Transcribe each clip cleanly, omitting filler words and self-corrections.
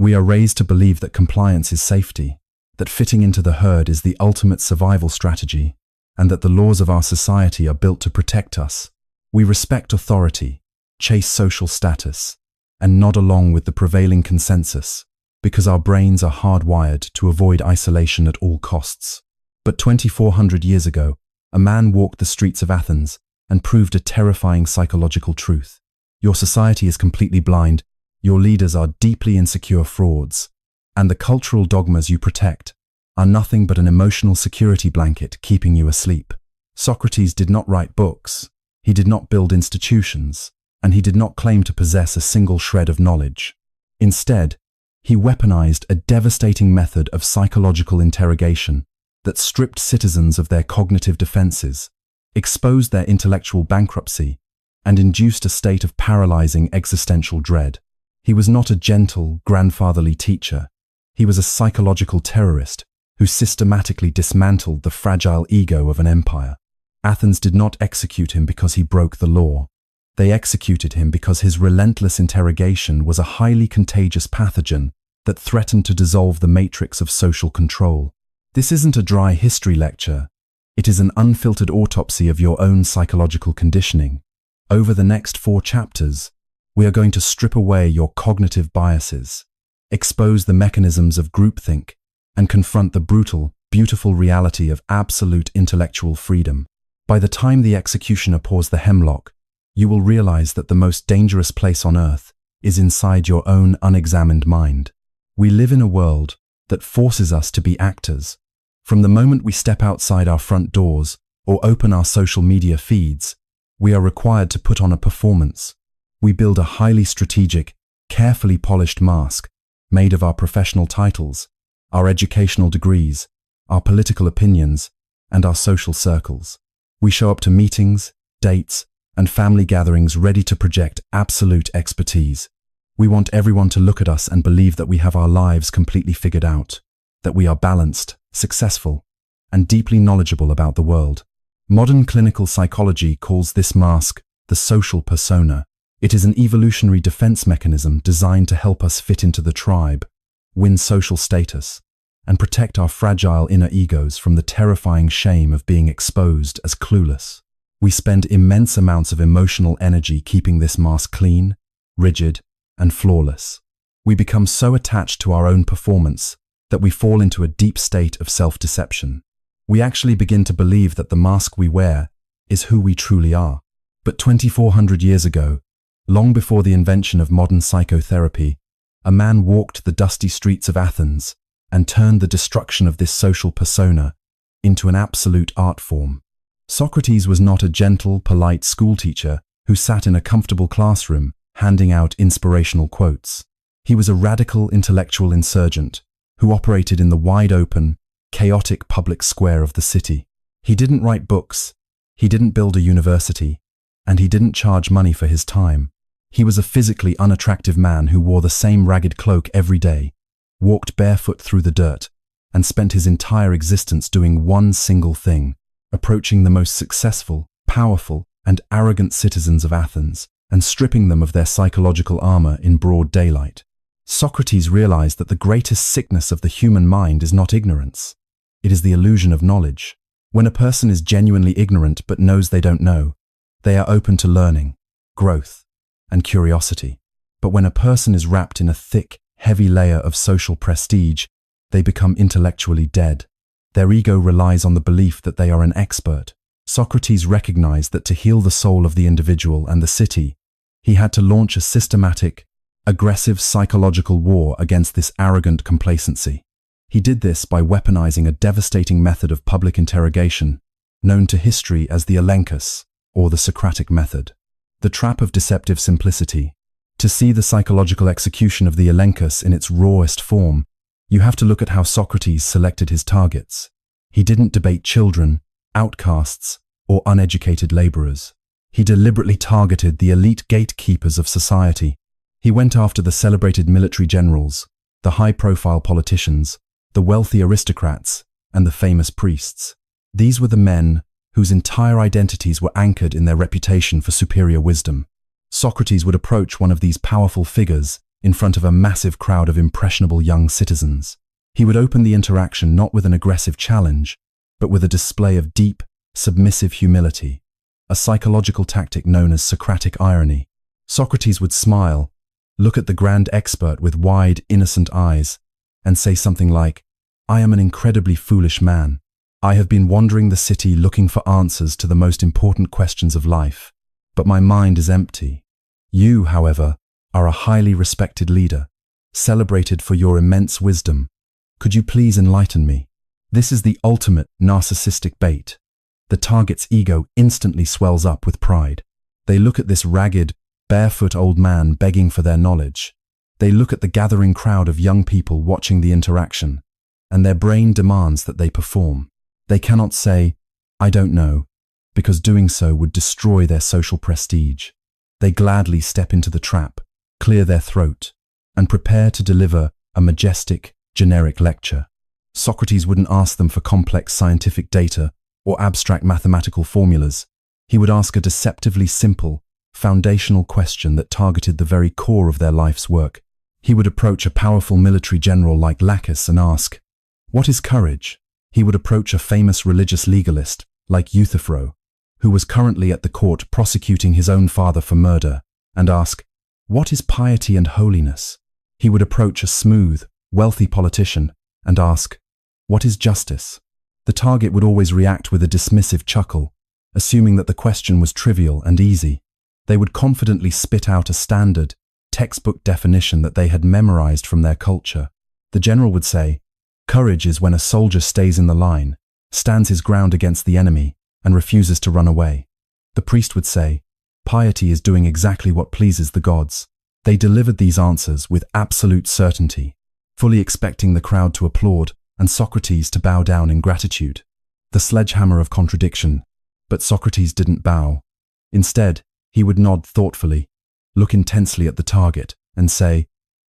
We are raised to believe that compliance is safety, that fitting into the herd is the ultimate survival strategy, and that the laws of our society are built to protect us. We respect authority, chase social status, and nod along with the prevailing consensus, because our brains are hardwired to avoid isolation at all costs. But 2,400 years ago, a man walked the streets of Athens and proved a terrifying psychological truth. Your society is completely blind, your leaders are deeply insecure frauds, and the cultural dogmas you protect are nothing but an emotional security blanket keeping you asleep. Socrates did not write books, he did not build institutions, and he did not claim to possess a single shred of knowledge. Instead, he weaponized a devastating method of psychological interrogation that stripped citizens of their cognitive defenses, exposed their intellectual bankruptcy, and induced a state of paralyzing existential dread. He was not a gentle, grandfatherly teacher. He was a psychological terrorist who systematically dismantled the fragile ego of an empire. Athens did not execute him because he broke the law. They executed him because his relentless interrogation was a highly contagious pathogen that threatened to dissolve the matrix of social control. This isn't a dry history lecture. It is an unfiltered autopsy of your own psychological conditioning. Over the next 4 chapters, we are going to strip away your cognitive biases, expose the mechanisms of groupthink, and confront the brutal, beautiful reality of absolute intellectual freedom. By the time the executioner pours the hemlock, you will realize that the most dangerous place on earth is inside your own unexamined mind. We live in a world that forces us to be actors. From the moment we step outside our front doors or open our social media feeds, we are required to put on a performance. We build a highly strategic, carefully polished mask made of our professional titles, our educational degrees, our political opinions, and our social circles. We show up to meetings, dates, and family gatherings ready to project absolute expertise. We want everyone to look at us and believe that we have our lives completely figured out, that we are balanced, successful, and deeply knowledgeable about the world. Modern clinical psychology calls this mask the social persona. It is an evolutionary defense mechanism designed to help us fit into the tribe, win social status, and protect our fragile inner egos from the terrifying shame of being exposed as clueless. We spend immense amounts of emotional energy keeping this mask clean, rigid, and flawless. We become so attached to our own performance that we fall into a deep state of self-deception. We actually begin to believe that the mask we wear is who we truly are. But 2,400 years ago, long before the invention of modern psychotherapy, a man walked the dusty streets of Athens and turned the destruction of this social persona into an absolute art form. Socrates was not a gentle, polite schoolteacher who sat in a comfortable classroom handing out inspirational quotes. He was a radical intellectual insurgent who operated in the wide-open, chaotic public square of the city. He didn't write books, he didn't build a university, and he didn't charge money for his time. He was a physically unattractive man who wore the same ragged cloak every day, walked barefoot through the dirt, and spent his entire existence doing one single thing: approaching the most successful, powerful, and arrogant citizens of Athens and stripping them of their psychological armor in broad daylight. Socrates realized that the greatest sickness of the human mind is not ignorance. It is the illusion of knowledge. When a person is genuinely ignorant but knows they don't know, they are open to learning, growth, and curiosity. But when a person is wrapped in a thick, heavy layer of social prestige, they become intellectually dead. Their ego relies on the belief that they are an expert. Socrates recognized that to heal the soul of the individual and the city, he had to launch a systematic, aggressive psychological war against this arrogant complacency. He did this by weaponizing a devastating method of public interrogation, known to history as the elenchus, or the Socratic method. The trap of deceptive simplicity. To see the psychological execution of the elenchus in its rawest form, you have to look at how Socrates selected his targets. He didn't debate children, outcasts, or uneducated laborers. He deliberately targeted the elite gatekeepers of society. He went after the celebrated military generals, the high-profile politicians, the wealthy aristocrats, and the famous priests. These were the men whose entire identities were anchored in their reputation for superior wisdom. Socrates would approach one of these powerful figures in front of a massive crowd of impressionable young citizens. He would open the interaction not with an aggressive challenge, but with a display of deep, submissive humility, a psychological tactic known as Socratic irony. Socrates would smile, look at the grand expert with wide, innocent eyes, and say something like, "I am an incredibly foolish man. I have been wandering the city looking for answers to the most important questions of life, but my mind is empty. You, however, are a highly respected leader, celebrated for your immense wisdom. Could you please enlighten me?" This is the ultimate narcissistic bait. The target's ego instantly swells up with pride. They look at this ragged, barefoot old man begging for their knowledge. They look at the gathering crowd of young people watching the interaction, and their brain demands that they perform. They cannot say, "I don't know," because doing so would destroy their social prestige. They gladly step into the trap, clear their throat, and prepare to deliver a majestic, generic lecture. Socrates wouldn't ask them for complex scientific data or abstract mathematical formulas. He would ask a deceptively simple, foundational question that targeted the very core of their life's work. He would approach a powerful military general like Laches and ask, "What is courage?" He would approach a famous religious legalist like Euthyphro, who was currently at the court prosecuting his own father for murder, and ask, "What is piety and holiness?" He would approach a smooth, wealthy politician and ask, "What is justice?" The target would always react with a dismissive chuckle, assuming that the question was trivial and easy. They would confidently spit out a standard, textbook definition that they had memorized from their culture. The general would say, "Courage is when a soldier stays in the line, stands his ground against the enemy, and refuses to run away." The priest would say, "Piety is doing exactly what pleases the gods." They delivered these answers with absolute certainty, fully expecting the crowd to applaud and Socrates to bow down in gratitude. The sledgehammer of contradiction. But Socrates didn't bow. Instead, he would nod thoughtfully, look intensely at the target, and say,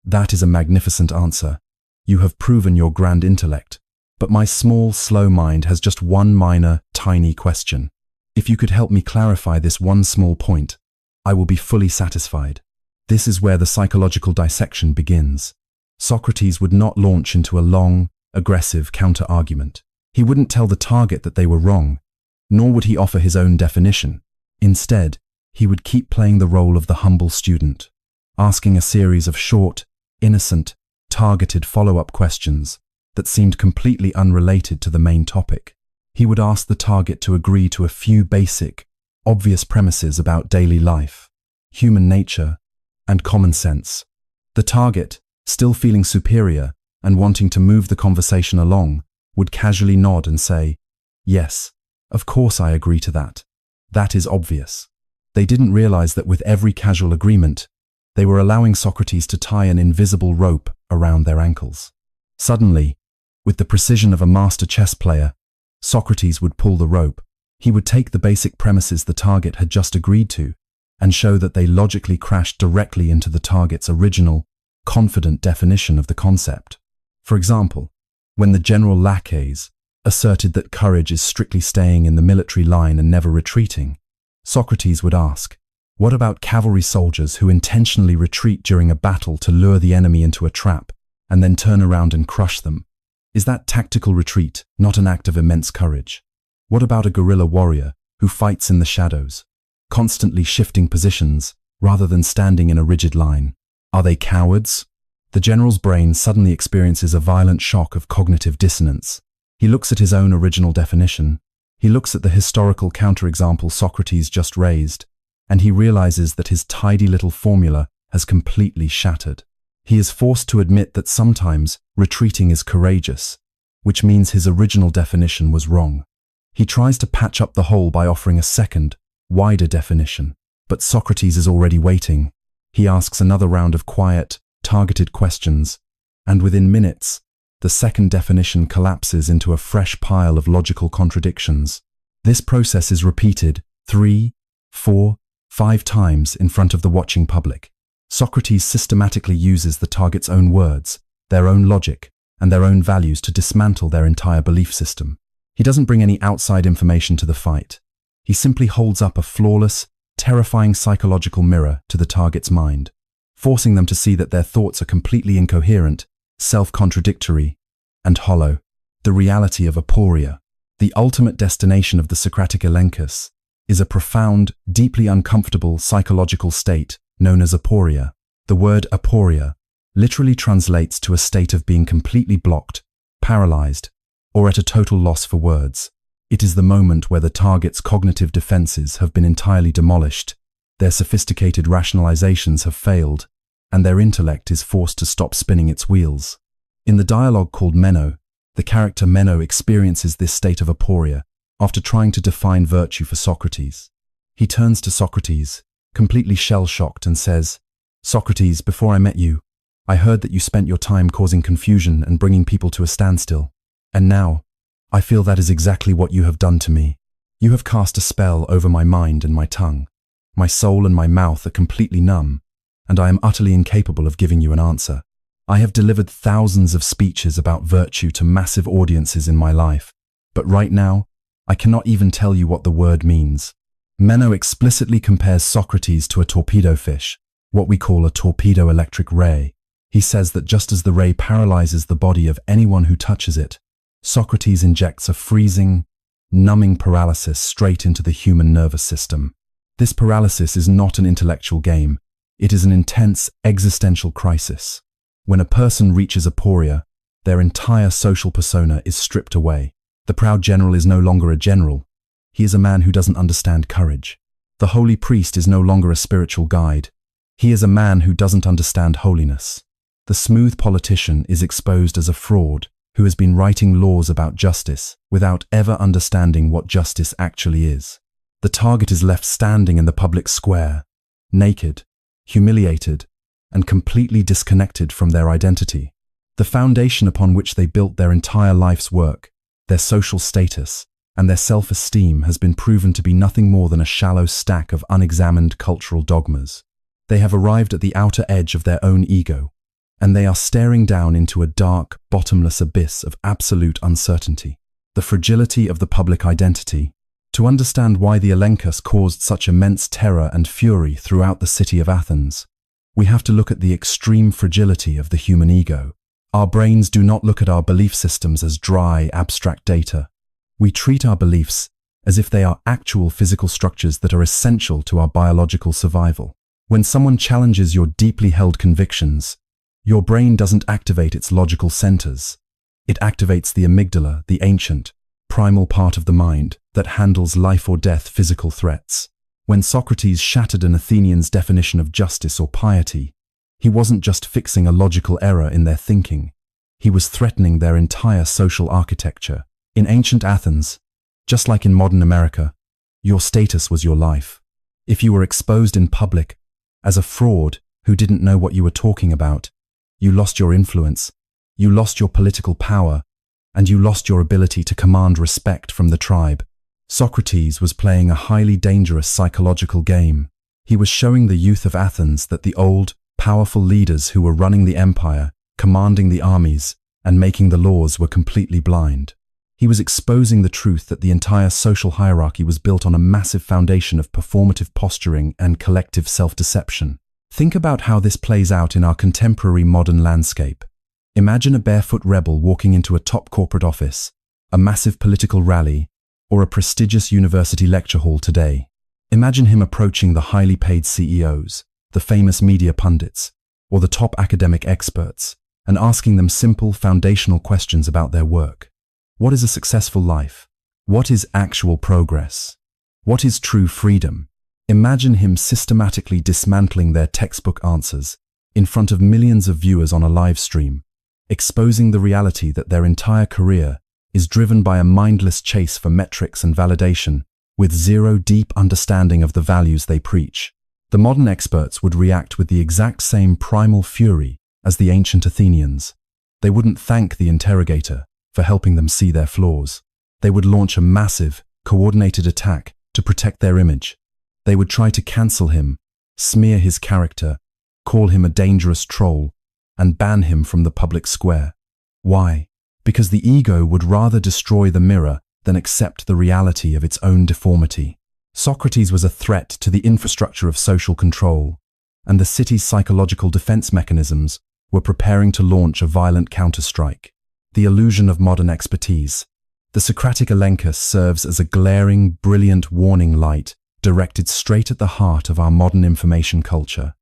"That is a magnificent answer. You have proven your grand intellect. But my small, slow mind has just one minor, tiny question. If you could help me clarify this one small point, I will be fully satisfied." This is where the psychological dissection begins. Socrates would not launch into a long, aggressive counter-argument. He wouldn't tell the target that they were wrong, nor would he offer his own definition. Instead, he would keep playing the role of the humble student, asking a series of short, innocent, targeted follow-up questions that seemed completely unrelated to the main topic. He would ask the target to agree to a few basic, obvious premises about daily life, human nature, and common sense. The target, still feeling superior and wanting to move the conversation along, would casually nod and say, "Yes, of course I agree to that. That is obvious." They didn't realize that with every casual agreement, they were allowing Socrates to tie an invisible rope around their ankles. Suddenly, with the precision of a master chess player, Socrates would pull the rope. He would take the basic premises the target had just agreed to and show that they logically crashed directly into the target's original, confident definition of the concept. For example, when the general Laches asserted that courage is strictly staying in the military line and never retreating, Socrates would ask, "What about cavalry soldiers who intentionally retreat during a battle to lure the enemy into a trap and then turn around and crush them? Is that tactical retreat not an act of immense courage? What about a guerrilla warrior who fights in the shadows, constantly shifting positions rather than standing in a rigid line? Are they cowards?" The general's brain suddenly experiences a violent shock of cognitive dissonance. He looks at his own original definition. He looks at the historical counterexample Socrates just raised, and he realizes that his tidy little formula has completely shattered. He is forced to admit that sometimes retreating is courageous, which means his original definition was wrong. He tries to patch up the hole by offering a second, wider definition, but Socrates is already waiting. He asks another round of quiet, targeted questions, and within minutes, the second definition collapses into a fresh pile of logical contradictions. This process is repeated 3, 4, 5 times in front of the watching public. Socrates systematically uses the target's own words, their own logic, and their own values to dismantle their entire belief system. He doesn't bring any outside information to the fight. He simply holds up a flawless, terrifying psychological mirror to the target's mind. forcing them to see that their thoughts are completely incoherent, self-contradictory, and hollow. The reality of aporia, the ultimate destination of the Socratic elenchus, is a profound, deeply uncomfortable psychological state known as aporia. The word aporia literally translates to a state of being completely blocked, paralyzed, or at a total loss for words. It is the moment where the target's cognitive defenses have been entirely demolished, their sophisticated rationalizations have failed, and their intellect is forced to stop spinning its wheels. In the dialogue called Meno, the character Meno experiences this state of aporia after trying to define virtue for Socrates. He turns to Socrates, completely shell-shocked, and says, "Socrates, before I met you, I heard that you spent your time causing confusion and bringing people to a standstill. And now, I feel that is exactly what you have done to me. You have cast a spell over my mind and my tongue. My soul and my mouth are completely numb, and I am utterly incapable of giving you an answer. I have delivered thousands of speeches about virtue to massive audiences in my life, but right now, I cannot even tell you what the word means." Meno explicitly compares Socrates to a torpedo fish, what we call a torpedo electric ray. He says that just as the ray paralyzes the body of anyone who touches it, Socrates injects a freezing, numbing paralysis straight into the human nervous system. This paralysis is not an intellectual game. It is an intense existential crisis. When a person reaches aporia, their entire social persona is stripped away. The proud general is no longer a general. He is a man who doesn't understand courage. The holy priest is no longer a spiritual guide. He is a man who doesn't understand holiness. The smooth politician is exposed as a fraud who has been writing laws about justice without ever understanding what justice actually is. The target is left standing in the public square, naked, humiliated, and completely disconnected from their identity. The foundation upon which they built their entire life's work, their social status, and their self-esteem has been proven to be nothing more than a shallow stack of unexamined cultural dogmas. They have arrived at the outer edge of their own ego, and they are staring down into a dark, bottomless abyss of absolute uncertainty. The fragility of the public identity. To understand why the elenchus caused such immense terror and fury throughout the city of Athens, we have to look at the extreme fragility of the human ego. Our brains do not look at our belief systems as dry, abstract data. We treat our beliefs as if they are actual physical structures that are essential to our biological survival. When someone challenges your deeply held convictions, your brain doesn't activate its logical centers. It activates the amygdala, the ancient, primal part of the mind that handles life or death physical threats. When Socrates shattered an Athenian's definition of justice or piety, he wasn't just fixing a logical error in their thinking. He was threatening their entire social architecture. In ancient Athens, just like in modern America, your status was your life. If you were exposed in public as a fraud who didn't know what you were talking about, you lost your influence, you lost your political power, and you lost your ability to command respect from the tribe. Socrates was playing a highly dangerous psychological game. He was showing the youth of Athens that the old, powerful leaders who were running the empire, commanding the armies, and making the laws were completely blind. He was exposing the truth that the entire social hierarchy was built on a massive foundation of performative posturing and collective self-deception. Think about how this plays out in our contemporary modern landscape. Imagine a barefoot rebel walking into a top corporate office, a massive political rally, or a prestigious university lecture hall today. Imagine him approaching the highly paid CEOs, the famous media pundits, or the top academic experts, and asking them simple, foundational questions about their work. What is a successful life? What is actual progress? What is true freedom? Imagine him systematically dismantling their textbook answers in front of millions of viewers on a live stream, exposing the reality that their entire career is driven by a mindless chase for metrics and validation, with zero deep understanding of the values they preach. The modern experts would react with the exact same primal fury as the ancient Athenians. They wouldn't thank the interrogator for helping them see their flaws. They would launch a massive, coordinated attack to protect their image. They would try to cancel him, smear his character, call him a dangerous troll, and ban him from the public square. Why? Because the ego would rather destroy the mirror than accept the reality of its own deformity. Socrates was a threat to the infrastructure of social control. and the city's psychological defense mechanisms were preparing to launch a violent counterstrike. The illusion of modern expertise. The Socratic Elenchus serves as a glaring, brilliant warning light directed straight at the heart of our modern information culture.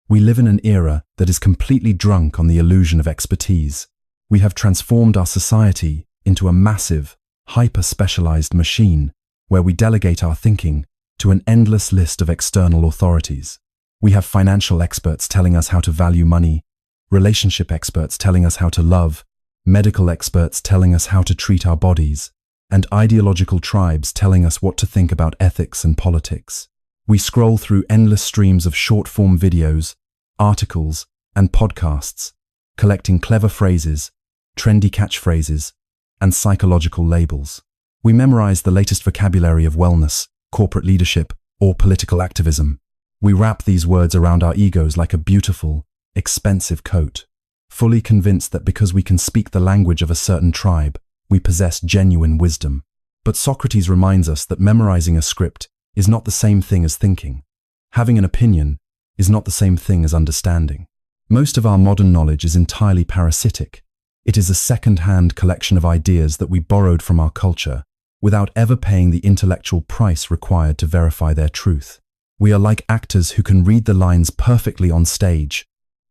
We live in an era that is completely drunk on the illusion of expertise. We have transformed our society into a massive, hyper-specialized machine where we delegate our thinking to an endless list of external authorities. We have financial experts telling us how to value money, relationship experts telling us how to love, medical experts telling us how to treat our bodies, and ideological tribes telling us what to think about ethics and politics. We scroll through endless streams of short-form videos, articles, and podcasts, collecting clever phrases, trendy catchphrases, and psychological labels. We memorize the latest vocabulary of wellness, corporate leadership, or political activism. We wrap these words around our egos like a beautiful, expensive coat, fully convinced that because we can speak the language of a certain tribe, we possess genuine wisdom. But Socrates reminds us that memorizing a script is not the same thing as thinking. Having an opinion is not the same thing as understanding. Most of our modern knowledge is entirely parasitic. It is a second-hand collection of ideas that we borrowed from our culture without ever paying the intellectual price required to verify their truth. We are like actors who can read the lines perfectly on stage,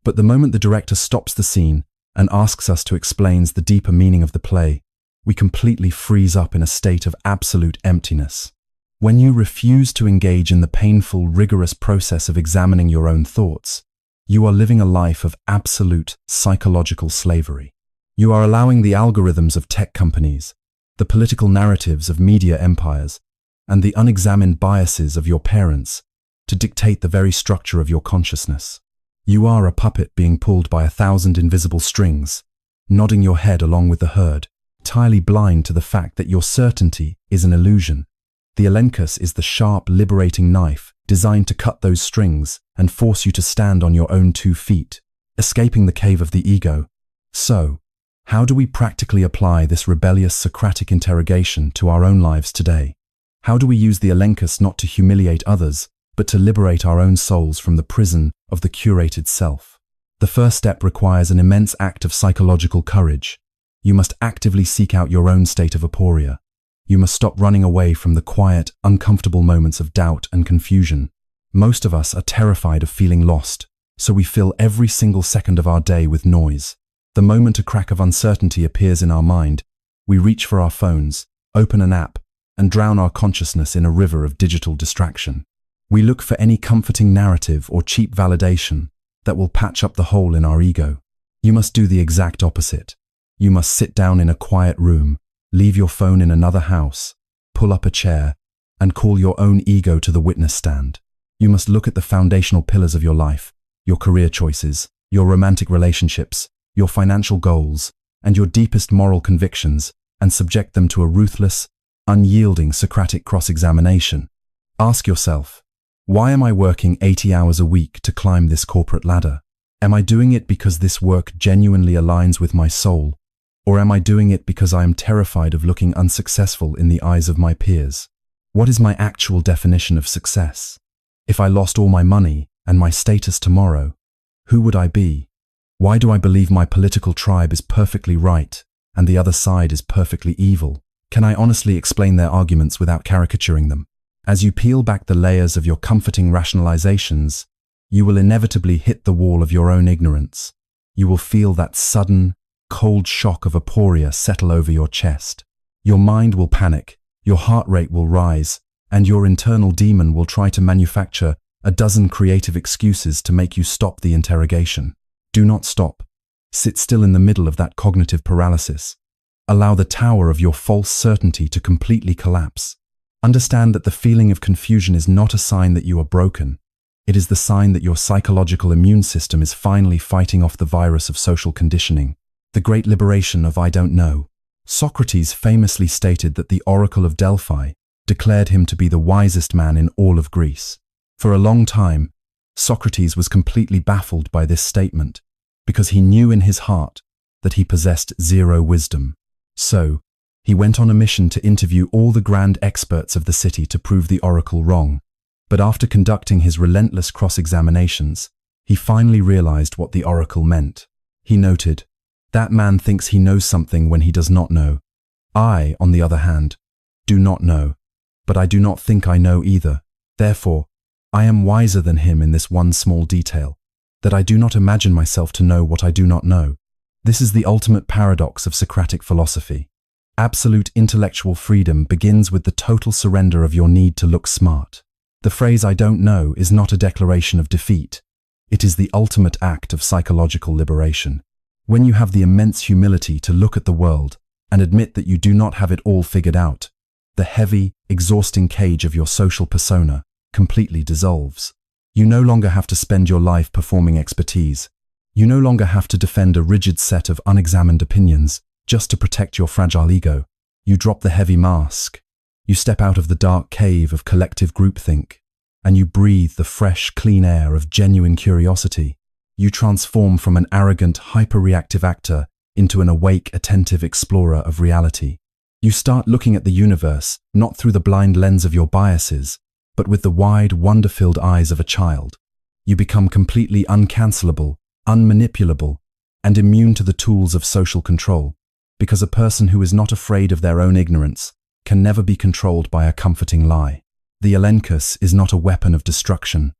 but the moment the director stops the scene and asks us to explain the deeper meaning of the play, we completely freeze up in a state of absolute emptiness. When you refuse to engage in the painful, rigorous process of examining your own thoughts, you are living a life of absolute psychological slavery. You are allowing the algorithms of tech companies, the political narratives of media empires, and the unexamined biases of your parents to dictate the very structure of your consciousness. You are a puppet being pulled by 1,000 invisible strings, nodding your head along with the herd, entirely blind to the fact that your certainty is an illusion. The Elenchus is the sharp, liberating knife designed to cut those strings and force you to stand on your own 2 feet, escaping the cave of the ego. So, how do we practically apply this rebellious Socratic interrogation to our own lives today? How do we use the Elenchus not to humiliate others, but to liberate our own souls from the prison of the curated self? The first step requires an immense act of psychological courage. You must actively seek out your own state of aporia. You must stop running away from the quiet, uncomfortable moments of doubt and confusion. Most of us are terrified of feeling lost, so we fill every single second of our day with noise. The moment a crack of uncertainty appears in our mind, we reach for our phones, open an app, and drown our consciousness in a river of digital distraction. We look for any comforting narrative or cheap validation that will patch up the hole in our ego. You must do the exact opposite. You must sit down in a quiet room, leave your phone in another house, pull up a chair, and call your own ego to the witness stand. You must look at the foundational pillars of your life, your career choices, your romantic relationships, your financial goals, and your deepest moral convictions, and subject them to a ruthless, unyielding Socratic cross-examination. Ask yourself, why am I working 80 hours a week to climb this corporate ladder? Am I doing it because this work genuinely aligns with my soul? Or am I doing it because I am terrified of looking unsuccessful in the eyes of my peers? What is my actual definition of success? If I lost all my money and my status tomorrow, who would I be? Why do I believe my political tribe is perfectly right and the other side is perfectly evil? Can I honestly explain their arguments without caricaturing them? As you peel back the layers of your comforting rationalizations, you will inevitably hit the wall of your own ignorance. You will feel that sudden, cold shock of aporia settle over your chest. Your mind will panic, your heart rate will rise, and your internal demon will try to manufacture a dozen creative excuses to make you stop the interrogation. Do not stop. Sit still in the middle of that cognitive paralysis. Allow the tower of your false certainty to completely collapse. Understand that the feeling of confusion is not a sign that you are broken. It is the sign that your psychological immune system is finally fighting off the virus of social conditioning. The great liberation of I don't know. Socrates famously stated that the Oracle of Delphi declared him to be the wisest man in all of Greece. For a long time, Socrates was completely baffled by this statement because he knew in his heart that he possessed zero wisdom. So, he went on a mission to interview all the grand experts of the city to prove the oracle wrong. But after conducting his relentless cross-examinations, He finally realized what the oracle meant. He noted, "That man thinks he knows something when he does not know. I, on the other hand, do not know, but I do not think I know either. Therefore, I am wiser than him in this one small detail, that I do not imagine myself to know what I do not know." This is the ultimate paradox of Socratic philosophy. Absolute intellectual freedom begins with the total surrender of your need to look smart. The phrase "I don't know" is not a declaration of defeat. It is the ultimate act of psychological liberation. When you have the immense humility to look at the world and admit that you do not have it all figured out, the heavy, exhausting cage of your social persona completely dissolves. You no longer have to spend your life performing expertise. You no longer have to defend a rigid set of unexamined opinions just to protect your fragile ego. You drop the heavy mask. You step out of the dark cave of collective groupthink, and you breathe the fresh, clean air of genuine curiosity. You transform from an arrogant, hyper-reactive actor into an awake, attentive explorer of reality. You start looking at the universe not through the blind lens of your biases, but with the wide, wonder-filled eyes of a child. You become completely uncancelable, unmanipulable, and immune to the tools of social control, because a person who is not afraid of their own ignorance can never be controlled by a comforting lie. The elenchus is not a weapon of destruction.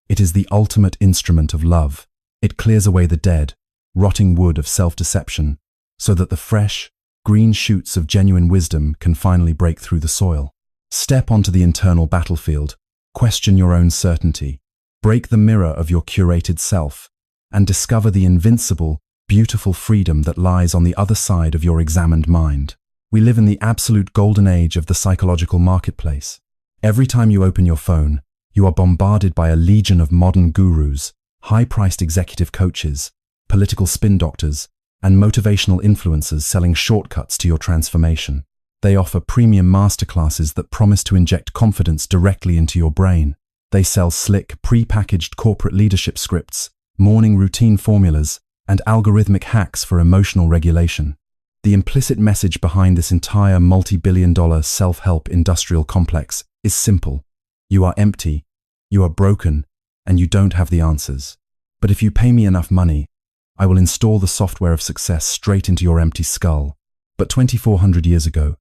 It is the ultimate instrument of love. It clears away the dead, rotting wood of self-deception, so that the fresh, green shoots of genuine wisdom can finally break through the soil. Step onto the internal battlefield, question your own certainty, break the mirror of your curated self, and discover the invincible, beautiful freedom that lies on the other side of your examined mind. We live in the absolute golden age of the psychological marketplace. Every time you open your phone, you are bombarded by a legion of modern gurus, high-priced executive coaches, political spin doctors, and motivational influencers selling shortcuts to your transformation. They offer premium masterclasses that promise to inject confidence directly into your brain. They sell slick, pre-packaged corporate leadership scripts, morning routine formulas, and algorithmic hacks for emotional regulation. The implicit message behind this entire multi-billion-dollar self-help industrial complex is simple. You are empty, you are broken, and you don't have the answers. But if you pay me enough money, I will install the software of success straight into your empty skull. But 2,400 years ago,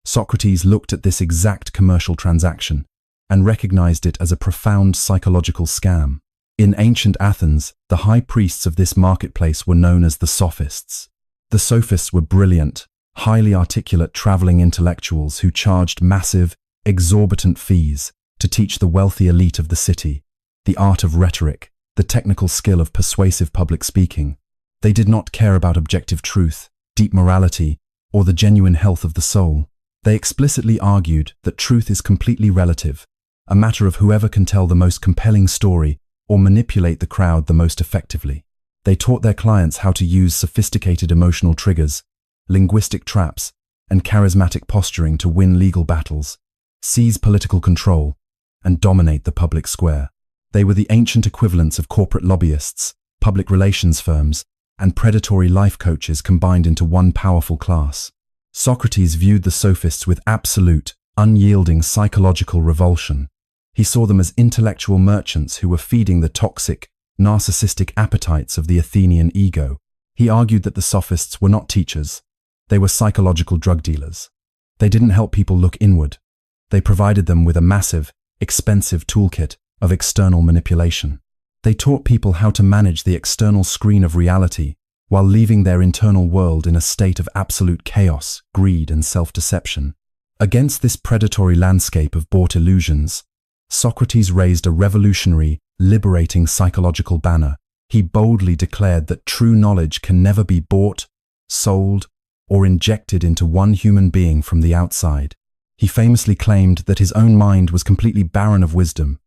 Socrates looked at this exact commercial transaction and recognized it as a profound psychological scam. In ancient Athens, the high priests of this marketplace were known as the sophists. The sophists were brilliant, highly articulate traveling intellectuals who charged massive, exorbitant fees to teach the wealthy elite of the city the art of rhetoric, the technical skill of persuasive public speaking. They did not care about objective truth, deep morality, or the genuine health of the soul. They explicitly argued that truth is completely relative, a matter of whoever can tell the most compelling story or manipulate the crowd the most effectively. They taught their clients how to use sophisticated emotional triggers, linguistic traps, and charismatic posturing to win legal battles, seize political control, and dominate the public square. They were the ancient equivalents of corporate lobbyists, public relations firms, and predatory life coaches combined into one powerful class. Socrates viewed the sophists with absolute, unyielding psychological revulsion. He saw them as intellectual merchants who were feeding the toxic, narcissistic appetites of the Athenian ego. He argued that the sophists were not teachers. They were psychological drug dealers. They didn't help people look inward. They provided them with a massive, expensive toolkit of external manipulation. They taught people how to manage the external screen of reality while leaving their internal world in a state of absolute chaos, greed, and self-deception. Against this predatory landscape of bought illusions, Socrates raised a revolutionary, liberating psychological banner. He boldly declared that true knowledge can never be bought, sold, or injected into one human being from the outside. He famously claimed that his own mind was completely barren of wisdom,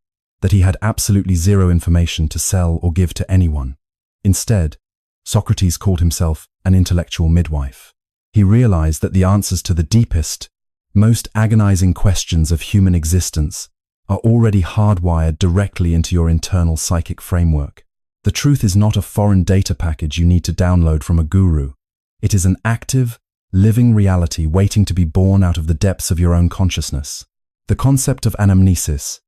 that he had absolutely zero information to sell or give to anyone. Instead, Socrates called himself an intellectual midwife. He realized that the answers to the deepest, most agonizing questions of human existence are already hardwired directly into your internal psychic framework. The truth is not a foreign data package you need to download from a guru. It is an active, living reality waiting to be born out of the depths of your own consciousness. The concept of anamnesis,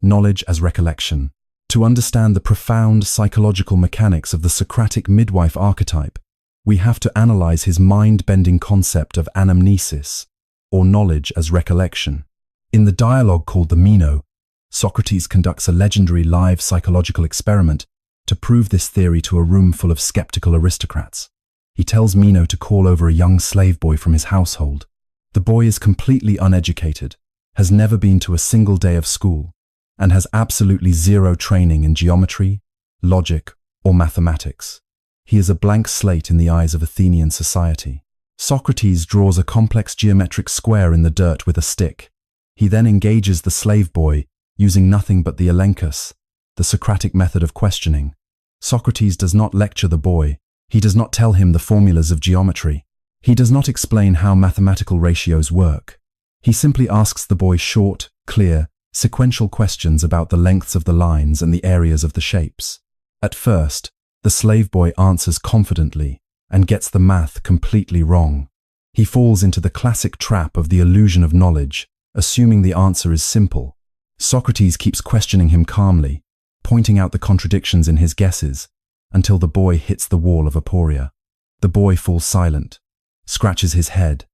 knowledge as recollection, To understand the profound psychological mechanics of the Socratic midwife archetype, we have to analyze his mind-bending concept of anamnesis, or knowledge as recollection. In the dialogue called the Meno, Socrates conducts a legendary live psychological experiment to prove this theory to a room full of skeptical aristocrats. He tells Meno to call over a young slave boy from his household. The boy is completely uneducated, has never been to a single day of school, and has absolutely zero training in geometry, logic, or mathematics. He is a blank slate in the eyes of Athenian society. Socrates draws a complex geometric square in the dirt with a stick. He then engages the slave boy using nothing but the elenchus, the Socratic method of questioning. Socrates does not lecture the boy. He does not tell him the formulas of geometry. He does not explain how mathematical ratios work. He simply asks the boy short, clear, sequential questions about the lengths of the lines and the areas of the shapes. At first, the slave boy answers confidently and gets the math completely wrong. He falls into the classic trap of the illusion of knowledge, assuming the answer is simple. Socrates keeps questioning him calmly, pointing out the contradictions in his guesses, until the boy hits the wall of aporia. The boy falls silent, scratches his head,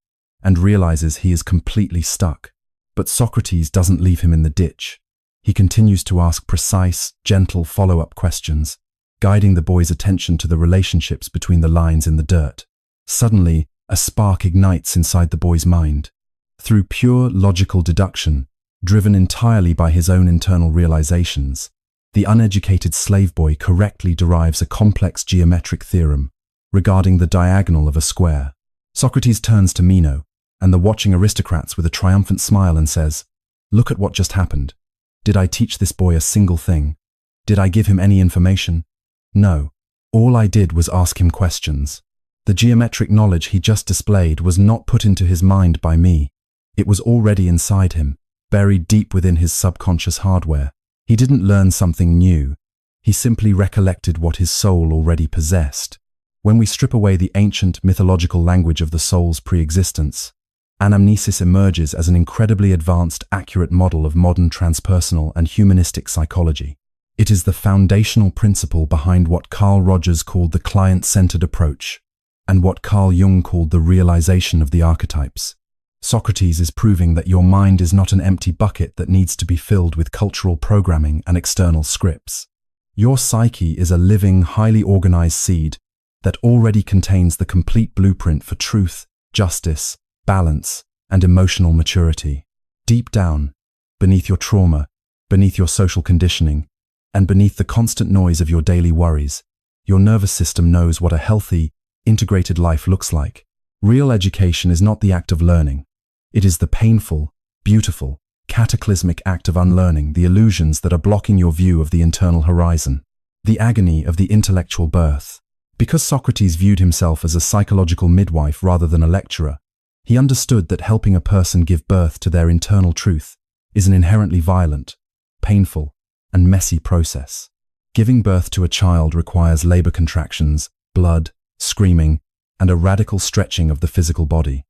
and realizes he is completely stuck. But Socrates doesn't leave him in the ditch. He continues to ask precise, gentle follow-up questions, guiding the boy's attention to the relationships between the lines in the dirt. Suddenly, a spark ignites inside the boy's mind. Through pure logical deduction, driven entirely by his own internal realizations, the uneducated slave boy correctly derives a complex geometric theorem regarding the diagonal of a square. Socrates turns to Meno and the watching aristocrats with a triumphant smile and says, "Look at what just happened. Did I teach this boy a single thing? Did I give him any information? No. All I did was ask him questions. The geometric knowledge he just displayed was not put into his mind by me. It was already inside him, buried deep within his subconscious hardware. He didn't learn something new. He simply recollected what his soul already possessed." When we strip away the ancient mythological language of the soul's pre-existence, anamnesis emerges as an incredibly advanced, accurate model of modern transpersonal and humanistic psychology. It is the foundational principle behind what Carl Rogers called the client-centered approach, and what Carl Jung called the realization of the archetypes. Socrates is proving that your mind is not an empty bucket that needs to be filled with cultural programming and external scripts. Your psyche is a living, highly organized seed that already contains the complete blueprint for truth, justice, balance, and emotional maturity. Deep down, beneath your trauma, beneath your social conditioning, and beneath the constant noise of your daily worries, your nervous system knows what a healthy, integrated life looks like. Real education is not the act of learning. It is the painful, beautiful, cataclysmic act of unlearning the illusions that are blocking your view of the internal horizon, the agony of the intellectual birth. Because Socrates viewed himself as a psychological midwife rather than a lecturer, he understood that helping a person give birth to their internal truth is an inherently violent, painful, and messy process. Giving birth to a child requires labor contractions, blood, screaming, and a radical stretching of the physical body.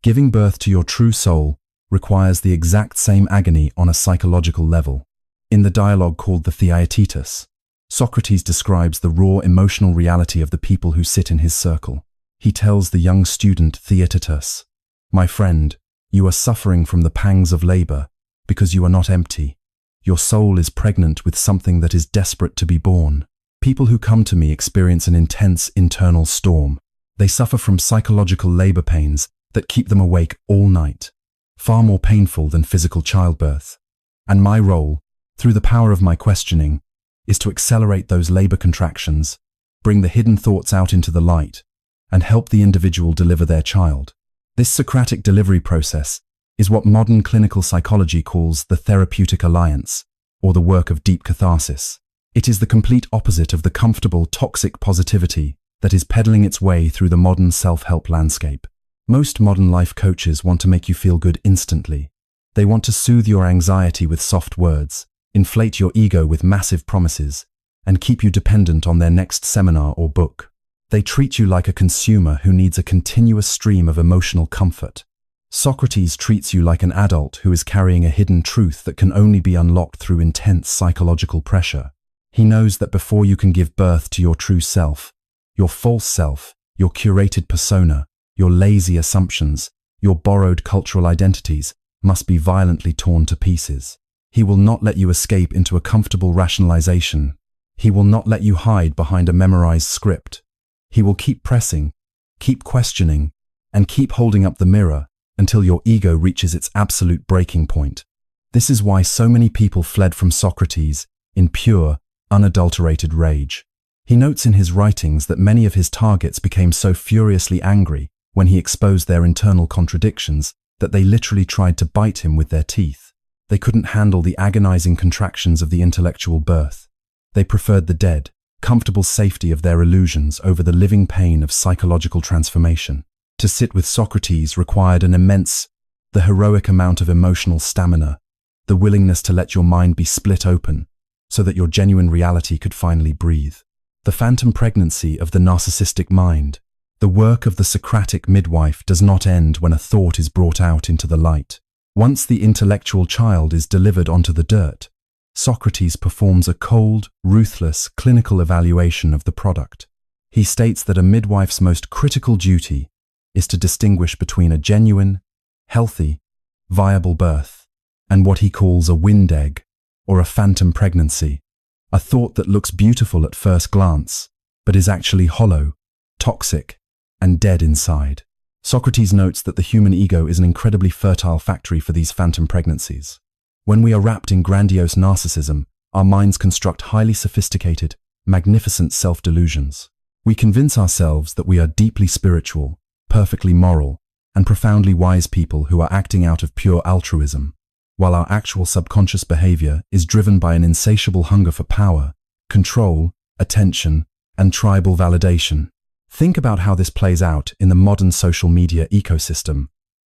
Giving birth to your true soul requires the exact same agony on a psychological level. In the dialogue called the Theaetetus, Socrates describes the raw emotional reality of the people who sit in his circle. He tells the young student Theaetetus, "My friend, you are suffering from the pangs of labor because you are not empty. Your soul is pregnant with something that is desperate to be born. People who come to me experience an intense internal storm. They suffer from psychological labor pains that keep them awake all night, far more painful than physical childbirth. And my role, through the power of my questioning, is to accelerate those labor contractions, bring the hidden thoughts out into the light, and help the individual deliver their child." This Socratic delivery process is what modern clinical psychology calls the therapeutic alliance, or the work of deep catharsis. It is the complete opposite of the comfortable, toxic positivity that is peddling its way through the modern self-help landscape. Most modern life coaches want to make you feel good instantly. They want to soothe your anxiety with soft words, inflate your ego with massive promises, and keep you dependent on their next seminar or book. They treat you like a consumer who needs a continuous stream of emotional comfort. Socrates treats you like an adult who is carrying a hidden truth that can only be unlocked through intense psychological pressure. He knows that before you can give birth to your true self, your false self, your curated persona, your lazy assumptions, your borrowed cultural identities must be violently torn to pieces. He will not let you escape into a comfortable rationalization. He will not let you hide behind a memorized script. He will keep pressing, keep questioning, and keep holding up the mirror until your ego reaches its absolute breaking point. This is why so many people fled from Socrates in pure, unadulterated rage. He notes in his writings that many of his targets became so furiously angry when he exposed their internal contradictions that they literally tried to bite him with their teeth. They couldn't handle the agonizing contractions of the intellectual birth. They preferred the dead, comfortable safety of their illusions over the living pain of psychological transformation. To sit with Socrates required the heroic amount of emotional stamina, the willingness to let your mind be split open so that your genuine reality could finally breathe. The phantom pregnancy of the narcissistic mind. The work of the Socratic midwife does not end when a thought is brought out into the light. Once the intellectual child is delivered onto the dirt, Socrates performs a cold, ruthless, clinical evaluation of the product. He states that a midwife's most critical duty is to distinguish between a genuine, healthy, viable birth and what he calls a wind egg or a phantom pregnancy, a thought that looks beautiful at first glance, but is actually hollow, toxic, and dead inside. Socrates notes that the human ego is an incredibly fertile factory for these phantom pregnancies. When we are wrapped in grandiose narcissism, our minds construct highly sophisticated, magnificent self-delusions. We convince ourselves that we are deeply spiritual, perfectly moral, and profoundly wise people who are acting out of pure altruism, while our actual subconscious behavior is driven by an insatiable hunger for power, control, attention, and tribal validation. Think about how this plays out in the modern social media ecosystem.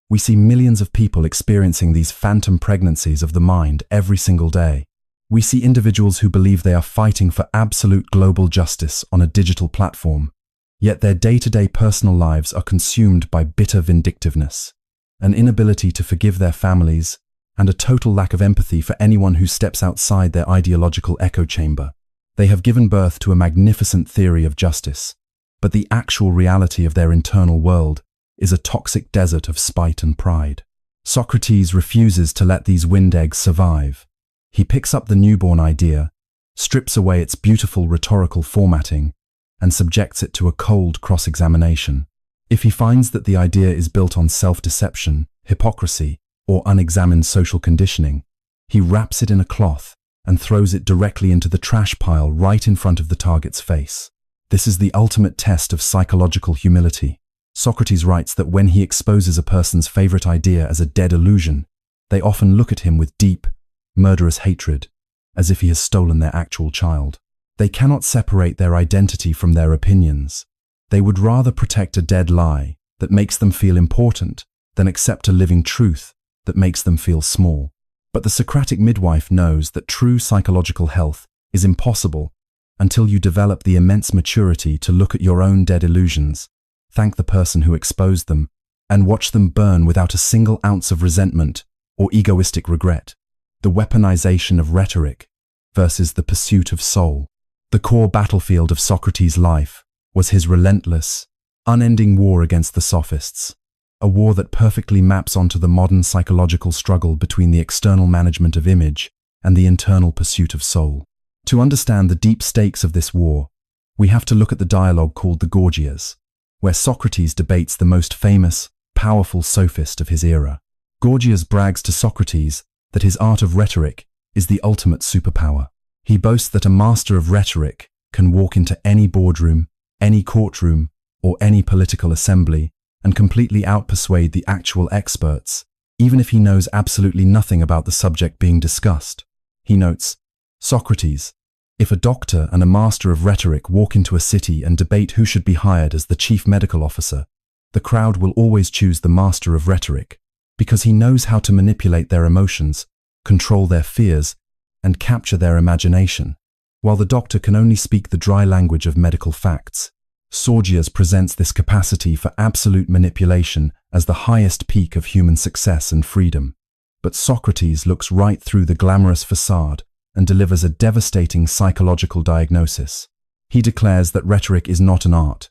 We see millions of people experiencing these phantom pregnancies of the mind every single day. We see individuals who believe they are fighting for absolute global justice on a digital platform, yet their day-to-day personal lives are consumed by bitter vindictiveness, an inability to forgive their families, and a total lack of empathy for anyone who steps outside their ideological echo chamber. They have given birth to a magnificent theory of justice, but the actual reality of their internal world is a toxic desert of spite and pride. Socrates refuses to let these wind eggs survive. He picks up the newborn idea, strips away its beautiful rhetorical formatting, and subjects it to a cold cross-examination. If he finds that the idea is built on self-deception, hypocrisy, or unexamined social conditioning, he wraps it in a cloth and throws it directly into the trash pile right in front of the target's face. This is the ultimate test of psychological humility. Socrates writes that when he exposes a person's favorite idea as a dead illusion, they often look at him with deep, murderous hatred, as if he has stolen their actual child. They cannot separate their identity from their opinions. They would rather protect a dead lie that makes them feel important than accept a living truth that makes them feel small. But the Socratic midwife knows that true psychological health is impossible until you develop the immense maturity to look at your own dead illusions, thank the person who exposed them, and watch them burn without a single ounce of resentment or egoistic regret. The weaponization of rhetoric versus the pursuit of soul. The core battlefield of Socrates' life was his relentless, unending war against the sophists, a war that perfectly maps onto the modern psychological struggle between the external management of image and the internal pursuit of soul. To understand the deep stakes of this war, we have to look at the dialogue called the Gorgias, where Socrates debates the most famous, powerful sophist of his era. Gorgias brags to Socrates that his art of rhetoric is the ultimate superpower. He boasts that a master of rhetoric can walk into any boardroom, any courtroom, or any political assembly and completely outpersuade the actual experts, even if he knows absolutely nothing about the subject being discussed. He notes, Socrates, if a doctor and a master of rhetoric walk into a city and debate who should be hired as the chief medical officer, the crowd will always choose the master of rhetoric, because he knows how to manipulate their emotions, control their fears, and capture their imagination. While the doctor can only speak the dry language of medical facts, Gorgias presents this capacity for absolute manipulation as the highest peak of human success and freedom. But Socrates looks right through the glamorous facade and delivers a devastating psychological diagnosis. He declares that rhetoric is not an art,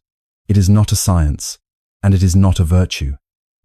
it is not a science, and it is not a virtue.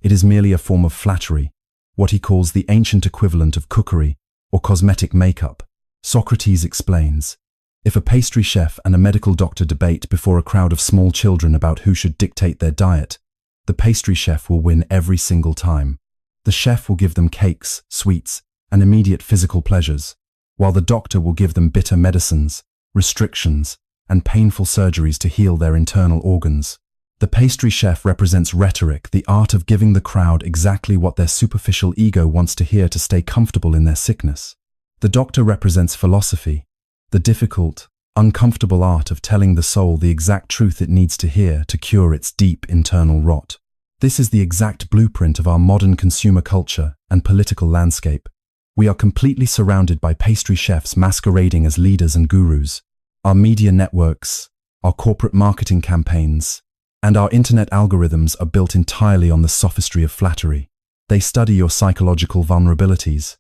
It is merely a form of flattery, what he calls the ancient equivalent of cookery or cosmetic makeup. Socrates explains, if a pastry chef and a medical doctor debate before a crowd of small children about who should dictate their diet, the pastry chef will win every single time. The chef will give them cakes, sweets, and immediate physical pleasures, while the doctor will give them bitter medicines, restrictions, and painful surgeries to heal their internal organs. The pastry chef represents rhetoric, the art of giving the crowd exactly what their superficial ego wants to hear to stay comfortable in their sickness. The doctor represents philosophy, the difficult, uncomfortable art of telling the soul the exact truth it needs to hear to cure its deep internal rot. This is the exact blueprint of our modern consumer culture and political landscape. We are completely surrounded by pastry chefs masquerading as leaders and gurus. Our media networks, our corporate marketing campaigns, and our internet algorithms are built entirely on the sophistry of flattery. They study your psychological vulnerabilities,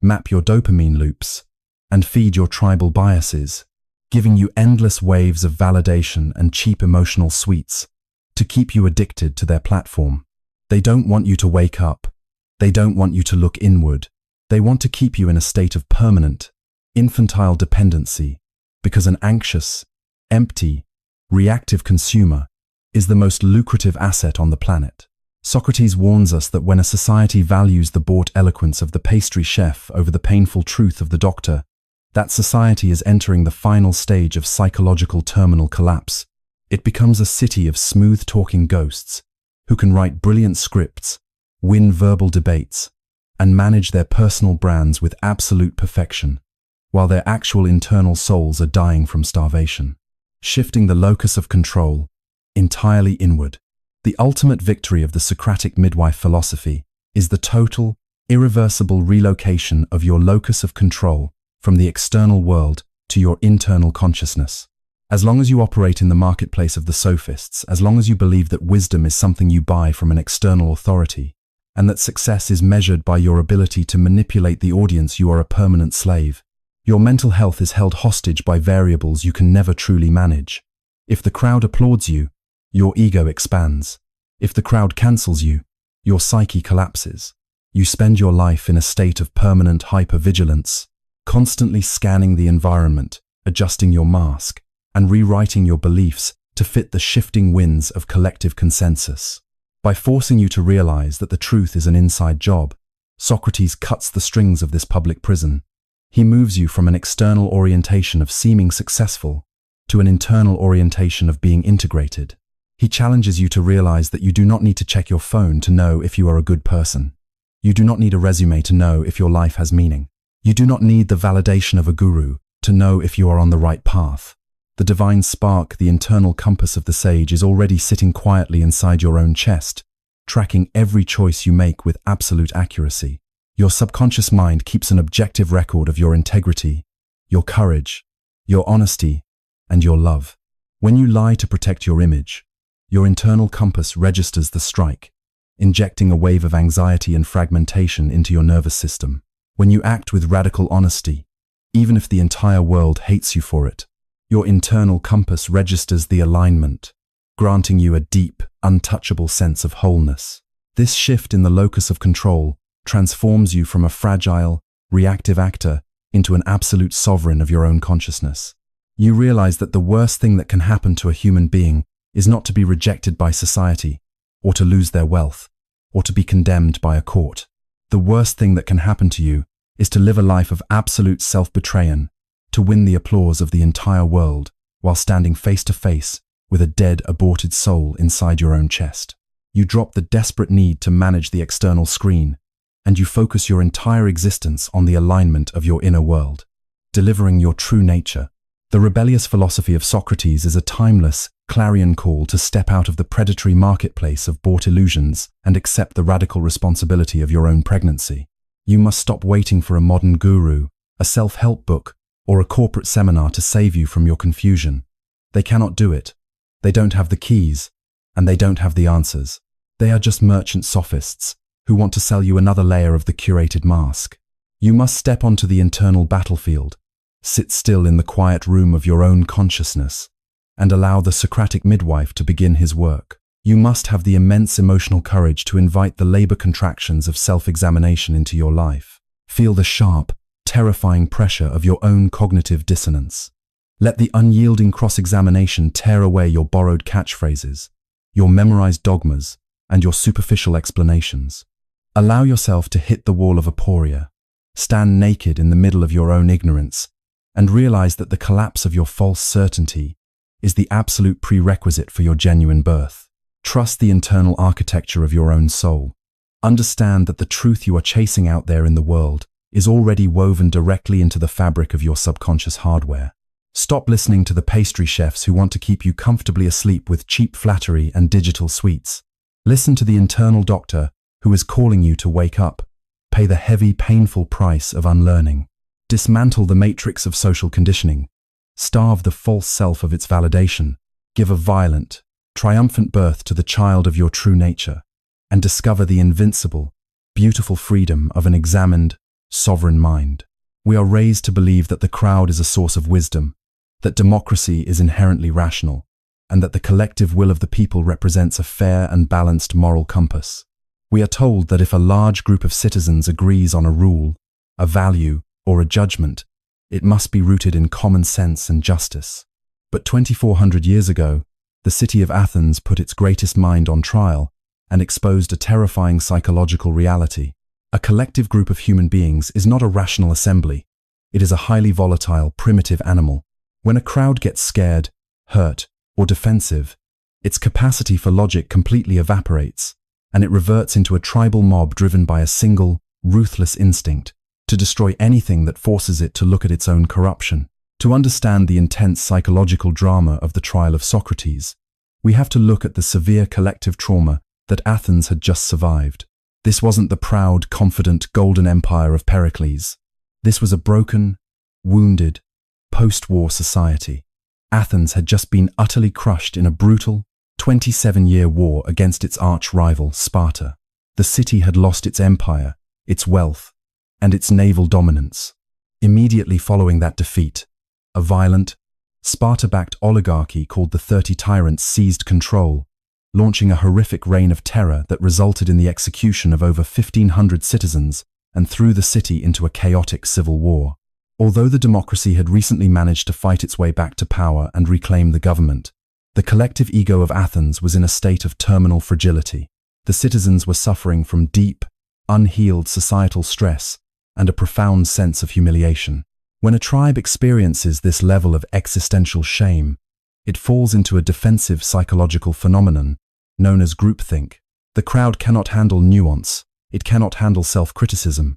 map your dopamine loops, and feed your tribal biases, giving you endless waves of validation and cheap emotional sweets to keep you addicted to their platform. They don't want you to wake up. They don't want you to look inward. They want to keep you in a state of permanent, infantile dependency, because an anxious, empty, reactive consumer is the most lucrative asset on the planet. Socrates warns us that when a society values the bought eloquence of the pastry chef over the painful truth of the doctor, that society is entering the final stage of psychological terminal collapse. It becomes a city of smooth-talking ghosts who can write brilliant scripts, win verbal debates, and manage their personal brands with absolute perfection, while their actual internal souls are dying from starvation. Shifting the locus of control entirely inward. The ultimate victory of the Socratic midwife philosophy is the total, irreversible relocation of your locus of control from the external world to your internal consciousness. As long as you operate in the marketplace of the sophists, as long as you believe that wisdom is something you buy from an external authority, and that success is measured by your ability to manipulate the audience, you are a permanent slave. Your mental health is held hostage by variables you can never truly manage. If the crowd applauds you, your ego expands. If the crowd cancels you, your psyche collapses. You spend your life in a state of permanent hypervigilance, constantly scanning the environment, adjusting your mask, and rewriting your beliefs to fit the shifting winds of collective consensus. By forcing you to realize that the truth is an inside job, Socrates cuts the strings of this public prison. He moves you from an external orientation of seeming successful to an internal orientation of being integrated. He challenges you to realize that you do not need to check your phone to know if you are a good person. You do not need a resume to know if your life has meaning. You do not need the validation of a guru to know if you are on the right path. The divine spark, the internal compass of the sage, is already sitting quietly inside your own chest, tracking every choice you make with absolute accuracy. Your subconscious mind keeps an objective record of your integrity, your courage, your honesty, and your love. When you lie to protect your image, your internal compass registers the strike, injecting a wave of anxiety and fragmentation into your nervous system. When you act with radical honesty, even if the entire world hates you for it, your internal compass registers the alignment, granting you a deep, untouchable sense of wholeness. This shift in the locus of control transforms you from a fragile, reactive actor into an absolute sovereign of your own consciousness. You realize that the worst thing that can happen to a human being is not to be rejected by society, or to lose their wealth, or to be condemned by a court. The worst thing that can happen to you is to live a life of absolute self-betrayal, to win the applause of the entire world while standing face to face with a dead, aborted soul inside your own chest. You drop the desperate need to manage the external screen, and you focus your entire existence on the alignment of your inner world, delivering your true nature. The rebellious philosophy of Socrates is a timeless, clarion call to step out of the predatory marketplace of bought illusions and accept the radical responsibility of your own pregnancy. You must stop waiting for a modern guru, a self-help book, or a corporate seminar to save you from your confusion. They cannot do it. They don't have the keys, and they don't have the answers. They are just merchant sophists who want to sell you another layer of the curated mask. You must step onto the internal battlefield, Sit still in the quiet room of your own consciousness and allow the Socratic midwife to begin his work. You must have the immense emotional courage to invite the labor contractions of self-examination into your life. Feel the sharp, terrifying pressure of your own cognitive dissonance. Let the unyielding cross-examination tear away your borrowed catchphrases, your memorized dogmas, and your superficial explanations. Allow yourself to hit the wall of aporia. Stand naked in the middle of your own ignorance and realize that the collapse of your false certainty is the absolute prerequisite for your genuine birth. Trust the internal architecture of your own soul. Understand that the truth you are chasing out there in the world is already woven directly into the fabric of your subconscious hardware. Stop listening to the pastry chefs who want to keep you comfortably asleep with cheap flattery and digital sweets. Listen to the internal doctor who is calling you to wake up. Pay the heavy, painful price of unlearning. Dismantle the matrix of social conditioning. Starve the false self of its validation. Give a violent, triumphant birth to the child of your true nature, and discover the invincible, beautiful freedom of an examined, sovereign mind. We are raised to believe that the crowd is a source of wisdom, that democracy is inherently rational, and that the collective will of the people represents a fair and balanced moral compass. We are told that if a large group of citizens agrees on a rule, a value, or a judgment, it must be rooted in common sense and justice. But 2,400 years ago, the city of Athens put its greatest mind on trial and exposed a terrifying psychological reality. A collective group of human beings is not a rational assembly. It is a highly volatile, primitive animal. When a crowd gets scared, hurt, or defensive, its capacity for logic completely evaporates, and it reverts into a tribal mob driven by a single, ruthless instinct to destroy anything that forces it to look at its own corruption. To understand the intense psychological drama of the trial of Socrates, we have to look at the severe collective trauma that Athens had just survived. This wasn't the proud, confident, golden empire of Pericles. This was a broken, wounded, post-war society. Athens had just been utterly crushed in a brutal, 27-year war against its arch-rival, Sparta. The city had lost its empire, its wealth, and its naval dominance. Immediately following that defeat, a violent, Sparta-backed oligarchy called the 30 Tyrants seized control, launching a horrific reign of terror that resulted in the execution of over 1,500 citizens and threw the city into a chaotic civil war. Although the democracy had recently managed to fight its way back to power and reclaim the government, the collective ego of Athens was in a state of terminal fragility. The citizens were suffering from deep, unhealed societal stress and a profound sense of humiliation. When a tribe experiences this level of existential shame, it falls into a defensive psychological phenomenon known as groupthink. The crowd cannot handle nuance, it cannot handle self-criticism,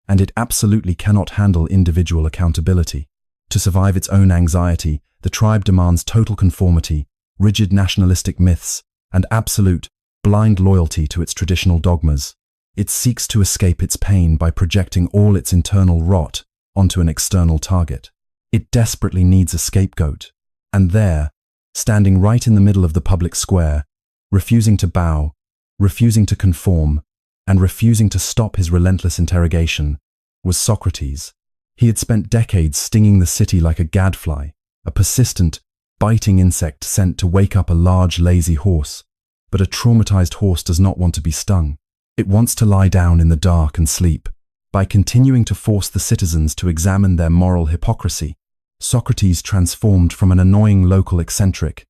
and it absolutely cannot handle individual accountability. To survive its own anxiety, the tribe demands total conformity, rigid nationalistic myths, and absolute, blind loyalty to its traditional dogmas. It seeks to escape its pain by projecting all its internal rot onto an external target. It desperately needs a scapegoat. And there, standing right in the middle of the public square, refusing to bow, refusing to conform, and refusing to stop his relentless interrogation, was Socrates. He had spent decades stinging the city like a gadfly, a persistent, biting insect sent to wake up a large, lazy horse. But a traumatized horse does not want to be stung. It wants to lie down in the dark and sleep. By continuing to force the citizens to examine their moral hypocrisy, Socrates transformed from an annoying local eccentric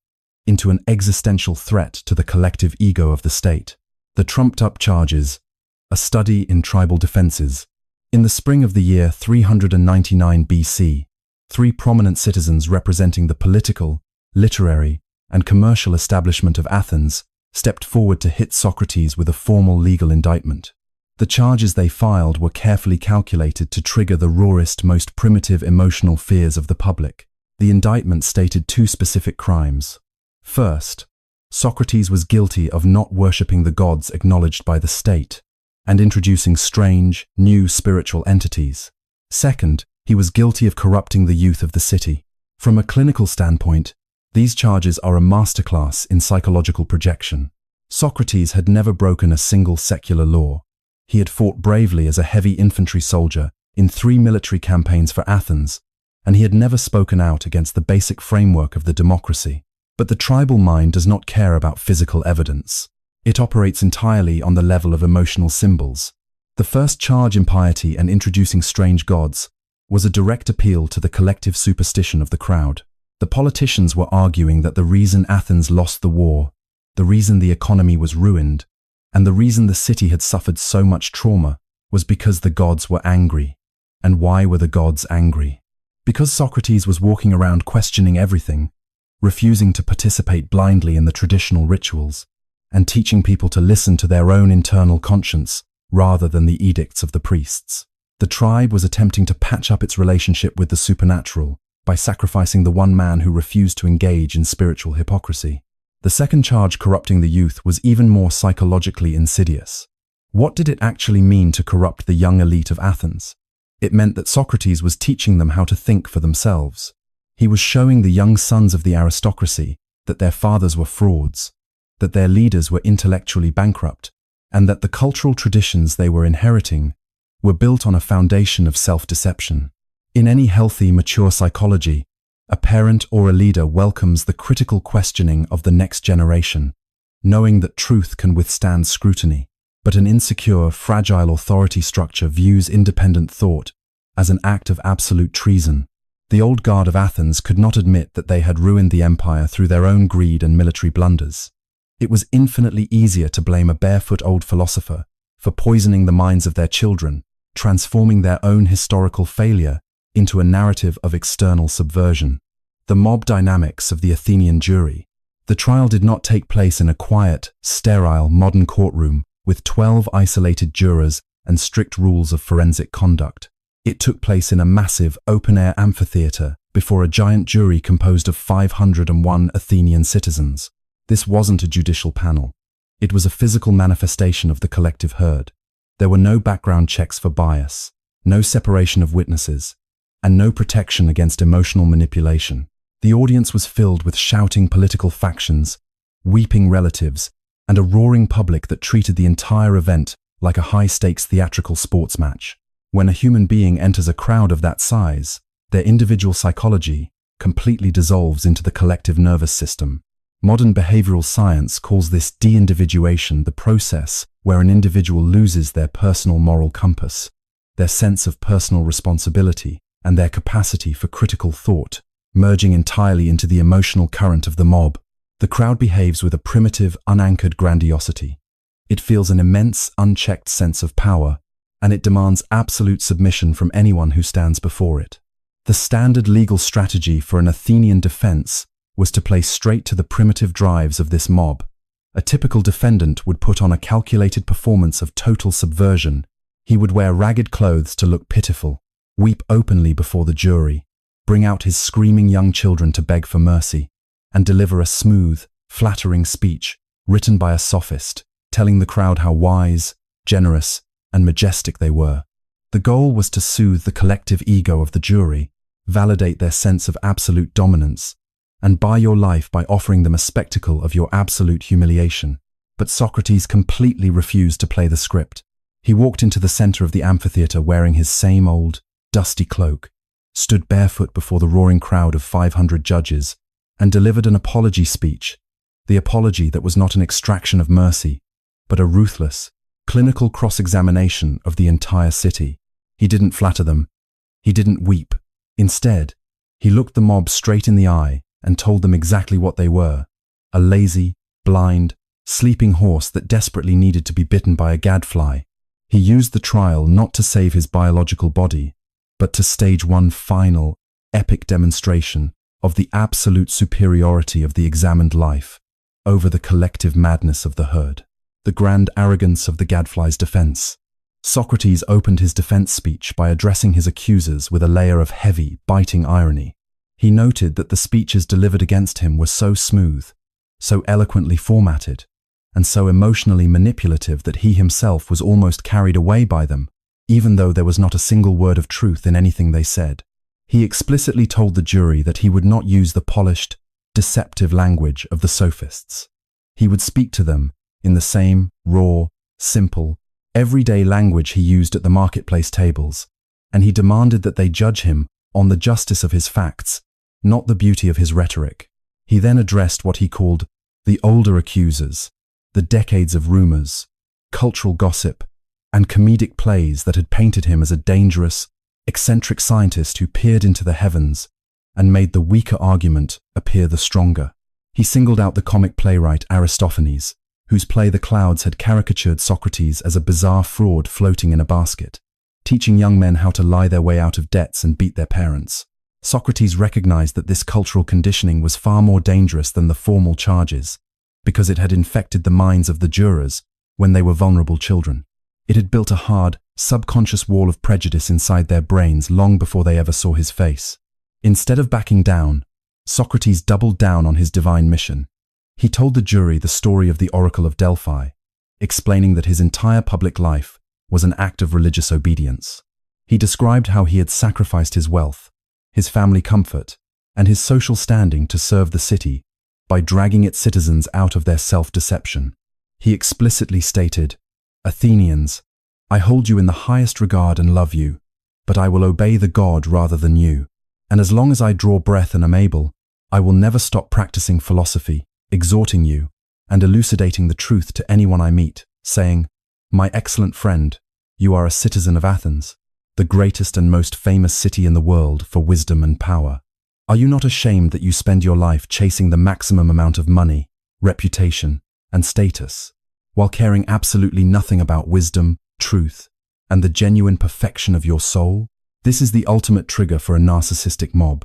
into an existential threat to the collective ego of the state. The trumped-up charges, a study in tribal defenses. In the spring of the year 399 BC, 3 prominent citizens representing the political, literary, and commercial establishment of Athens stepped forward to hit Socrates with a formal legal indictment. The charges they filed were carefully calculated to trigger the rawest, most primitive emotional fears of the public. The indictment stated 2 specific crimes. First, Socrates was guilty of not worshipping the gods acknowledged by the state and introducing strange, new spiritual entities. Second, he was guilty of corrupting the youth of the city. From a clinical standpoint, these charges are a masterclass in psychological projection. Socrates had never broken a single secular law. He had fought bravely as a heavy infantry soldier in 3 military campaigns for Athens and he had never spoken out against the basic framework of the democracy. But the tribal mind does not care about physical evidence. It operates entirely on the level of emotional symbols. The first charge in piety and introducing strange gods was a direct appeal to the collective superstition of the crowd. The politicians were arguing that the reason Athens lost the war, the reason the economy was ruined, and the reason the city had suffered so much trauma was because the gods were angry. And why were the gods angry? Because Socrates was walking around questioning everything, refusing to participate blindly in the traditional rituals, and teaching people to listen to their own internal conscience rather than the edicts of the priests. The tribe was attempting to patch up its relationship with the supernatural by sacrificing the one man who refused to engage in spiritual hypocrisy. The second charge corrupting the youth was even more psychologically insidious. What did it actually mean to corrupt the young elite of Athens? It meant that Socrates was teaching them how to think for themselves. He was showing the young sons of the aristocracy that their fathers were frauds, that their leaders were intellectually bankrupt, and that the cultural traditions they were inheriting were built on a foundation of self-deception. In any healthy, mature psychology, a parent or a leader welcomes the critical questioning of the next generation, knowing that truth can withstand scrutiny. But an insecure, fragile authority structure views independent thought as an act of absolute treason. The old guard of Athens could not admit that they had ruined the empire through their own greed and military blunders. It was infinitely easier to blame a barefoot old philosopher for poisoning the minds of their children, transforming their own historical failure into a narrative of external subversion. The mob dynamics of the Athenian jury. The trial did not take place in a quiet, sterile, modern courtroom with 12 isolated jurors and strict rules of forensic conduct. It took place in a massive, open-air amphitheater before a giant jury composed of 501 Athenian citizens. This wasn't a judicial panel. It was a physical manifestation of the collective herd. There were no background checks for bias, no separation of witnesses, and no protection against emotional manipulation. The audience was filled with shouting political factions, weeping relatives, and a roaring public that treated the entire event like a high-stakes theatrical sports match. When a human being enters a crowd of that size, their individual psychology completely dissolves into the collective nervous system. Modern behavioral science calls this de-individuation, the process where an individual loses their personal moral compass, their sense of personal responsibility, and their capacity for critical thought, merging entirely into the emotional current of the mob. The crowd behaves with a primitive, unanchored grandiosity. It feels an immense, unchecked sense of power, and it demands absolute submission from anyone who stands before it. The standard legal strategy for an Athenian defense was to play straight to the primitive drives of this mob. A typical defendant would put on a calculated performance of total subversion. He would wear ragged clothes to look pitiful, weep openly before the jury, bring out his screaming young children to beg for mercy, and deliver a smooth, flattering speech written by a sophist, telling the crowd how wise, generous, and majestic they were. The goal was to soothe the collective ego of the jury, validate their sense of absolute dominance, and buy your life by offering them a spectacle of your absolute humiliation. But Socrates completely refused to play the script. He walked into the center of the amphitheater wearing his same old, dusty cloak, stood barefoot before the roaring crowd of 500 judges, and delivered an apology speech, the apology that was not an extraction of mercy, but a ruthless, clinical cross-examination of the entire city. He didn't flatter them. He didn't weep. Instead, he looked the mob straight in the eye and told them exactly what they were: a lazy, blind, sleeping horse that desperately needed to be bitten by a gadfly. He used the trial not to save his biological body, but to stage one final, epic demonstration of the absolute superiority of the examined life over the collective madness of the herd. The grand arrogance of the gadfly's defense. Socrates opened his defense speech by addressing his accusers with a layer of heavy, biting irony. He noted that the speeches delivered against him were so smooth, so eloquently formatted, and so emotionally manipulative that he himself was almost carried away by them, even though there was not a single word of truth in anything they said. He explicitly told the jury that he would not use the polished, deceptive language of the sophists. He would speak to them in the same raw, simple, everyday language he used at the marketplace tables, and he demanded that they judge him on the justice of his facts, not the beauty of his rhetoric. He then addressed what he called the older accusers, the decades of rumors, cultural gossip, and comedic plays that had painted him as a dangerous, eccentric scientist who peered into the heavens and made the weaker argument appear the stronger. He singled out the comic playwright Aristophanes, whose play The Clouds had caricatured Socrates as a bizarre fraud floating in a basket, teaching young men how to lie their way out of debts and beat their parents. Socrates recognized that this cultural conditioning was far more dangerous than the formal charges, because it had infected the minds of the jurors when they were vulnerable children. It had built a hard, subconscious wall of prejudice inside their brains long before they ever saw his face. Instead of backing down, Socrates doubled down on his divine mission. He told the jury the story of the Oracle of Delphi, explaining that his entire public life was an act of religious obedience. He described how he had sacrificed his wealth, his family comfort, and his social standing to serve the city by dragging its citizens out of their self-deception. He explicitly stated, "Athenians, I hold you in the highest regard and love you, but I will obey the god rather than you. And as long as I draw breath and am able, I will never stop practicing philosophy, exhorting you, and elucidating the truth to anyone I meet, saying, 'My excellent friend, you are a citizen of Athens, the greatest and most famous city in the world for wisdom and power. Are you not ashamed that you spend your life chasing the maximum amount of money, reputation, and status, while caring absolutely nothing about wisdom, truth, and the genuine perfection of your soul?' This is the ultimate trigger for a narcissistic mob.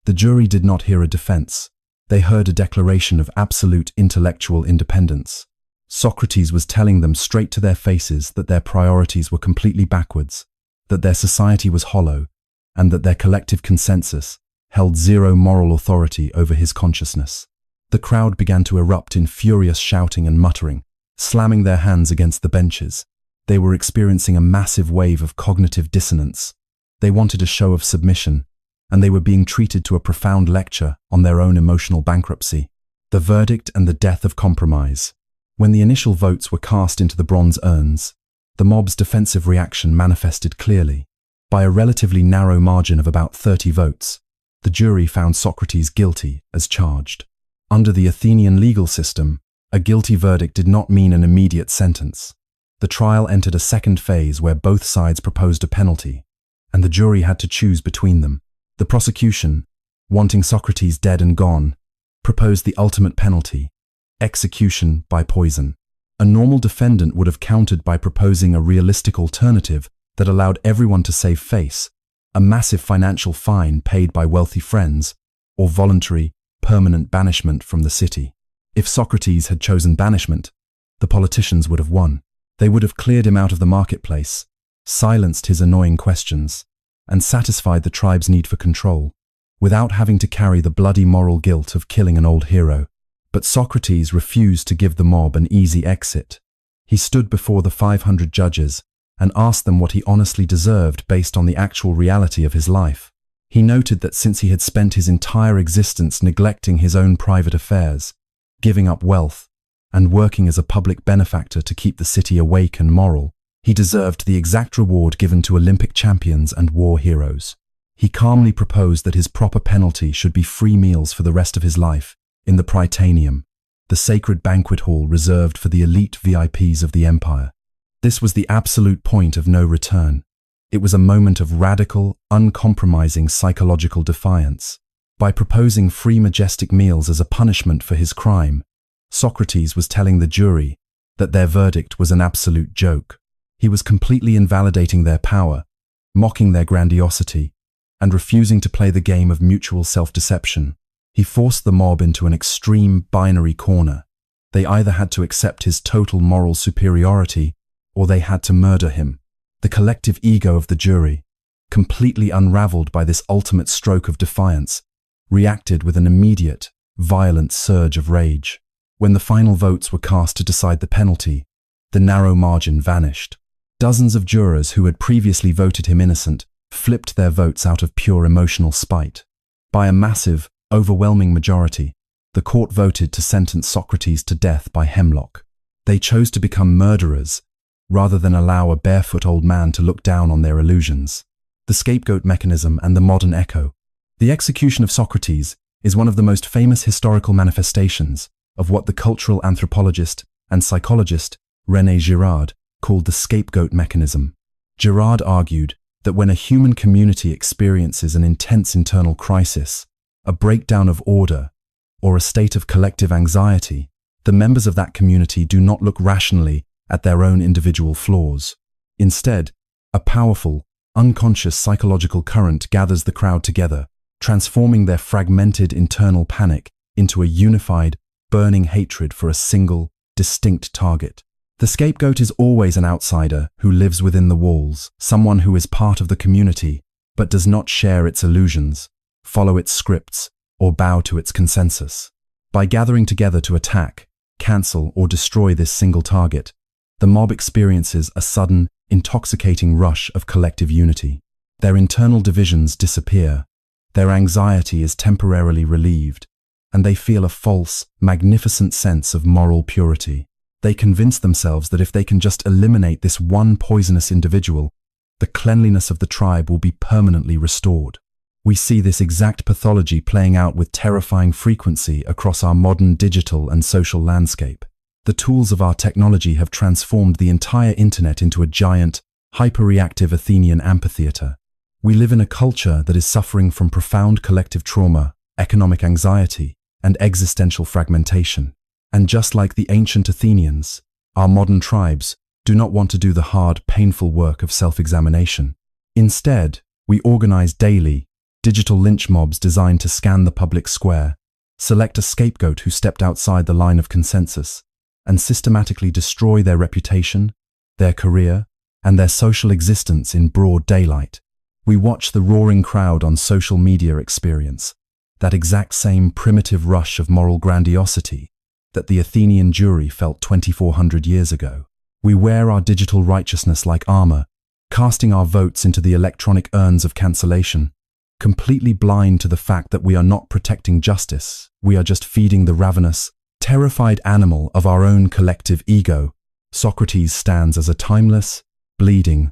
The jury did not hear a defense. They heard a declaration of absolute intellectual independence. Socrates was telling them straight to their faces that their priorities were completely backwards, that their society was hollow, and that their collective consensus held zero moral authority over his consciousness. The crowd began to erupt in furious shouting and muttering, slamming their hands against the benches. They were experiencing a massive wave of cognitive dissonance. They wanted a show of submission, and they were being treated to a profound lecture on their own emotional bankruptcy. The verdict and the death of compromise. When the initial votes were cast into the bronze urns, the mob's defensive reaction manifested clearly. By a relatively narrow margin of about 30 votes, the jury found Socrates guilty as charged. Under the Athenian legal system, a guilty verdict did not mean an immediate sentence. The trial entered a second phase where both sides proposed a penalty, and the jury had to choose between them. The prosecution, wanting Socrates dead and gone, proposed the ultimate penalty, execution by poison. A normal defendant would have countered by proposing a realistic alternative that allowed everyone to save face, a massive financial fine paid by wealthy friends, or voluntary, permanent banishment from the city. If Socrates had chosen banishment, the politicians would have won. They would have cleared him out of the marketplace, silenced his annoying questions, and satisfied the tribe's need for control, without having to carry the bloody moral guilt of killing an old hero. But Socrates refused to give the mob an easy exit. He stood before the 500 judges and asked them what he honestly deserved based on the actual reality of his life. He noted that since he had spent his entire existence neglecting his own private affairs, giving up wealth, and working as a public benefactor to keep the city awake and moral, he deserved the exact reward given to Olympic champions and war heroes. He calmly proposed that his proper penalty should be free meals for the rest of his life in the Prytaneum, the sacred banquet hall reserved for the elite VIPs of the empire. This was the absolute point of no return. It was a moment of radical, uncompromising psychological defiance. By proposing free majestic meals as a punishment for his crime, Socrates was telling the jury that their verdict was an absolute joke. He was completely invalidating their power, mocking their grandiosity, and refusing to play the game of mutual self-deception. He forced the mob into an extreme binary corner. They either had to accept his total moral superiority, or they had to murder him. The collective ego of the jury, completely unraveled by this ultimate stroke of defiance, reacted with an immediate, violent surge of rage. When the final votes were cast to decide the penalty, the narrow margin vanished. Dozens of jurors who had previously voted him innocent flipped their votes out of pure emotional spite. By a massive, overwhelming majority, the court voted to sentence Socrates to death by hemlock. They chose to become murderers rather than allow a barefoot old man to look down on their illusions. the scapegoat mechanism, and the modern echo. The execution of Socrates is one of the most famous historical manifestations of what the cultural anthropologist and psychologist René Girard called the scapegoat mechanism. Girard argued that when a human community experiences an intense internal crisis, a breakdown of order, or a state of collective anxiety, the members of that community do not look rationally at their own individual flaws. Instead, a powerful, unconscious psychological current gathers the crowd together, transforming their fragmented internal panic into a unified, burning hatred for a single, distinct target. The scapegoat is always an outsider who lives within the walls, someone who is part of the community but does not share its illusions, follow its scripts, or bow to its consensus. By gathering together to attack, cancel, or destroy this single target, the mob experiences a sudden, intoxicating rush of collective unity. Their internal divisions disappear, their anxiety is temporarily relieved, and they feel a false, magnificent sense of moral purity. They convince themselves that if they can just eliminate this one poisonous individual, the cleanliness of the tribe will be permanently restored. We see this exact pathology playing out with terrifying frequency across our modern digital and social landscape. The tools of our technology have transformed the entire internet into a giant, hyperreactive Athenian amphitheater. We live in a culture that is suffering from profound collective trauma, economic anxiety, and existential fragmentation. And just like the ancient Athenians, our modern tribes do not want to do the hard, painful work of self-examination. Instead, we organize daily, digital lynch mobs designed to scan the public square, select a scapegoat who stepped outside the line of consensus, and systematically destroy their reputation, their career, and their social existence in broad daylight. We watch the roaring crowd on social media experience that exact same primitive rush of moral grandiosity that the Athenian jury felt 2,400 years ago. We wear our digital righteousness like armor, casting our votes into the electronic urns of cancellation, completely blind to the fact that we are not protecting justice, we are just feeding the ravenous, terrified animal of our own collective ego. Socrates stands as a timeless, bleeding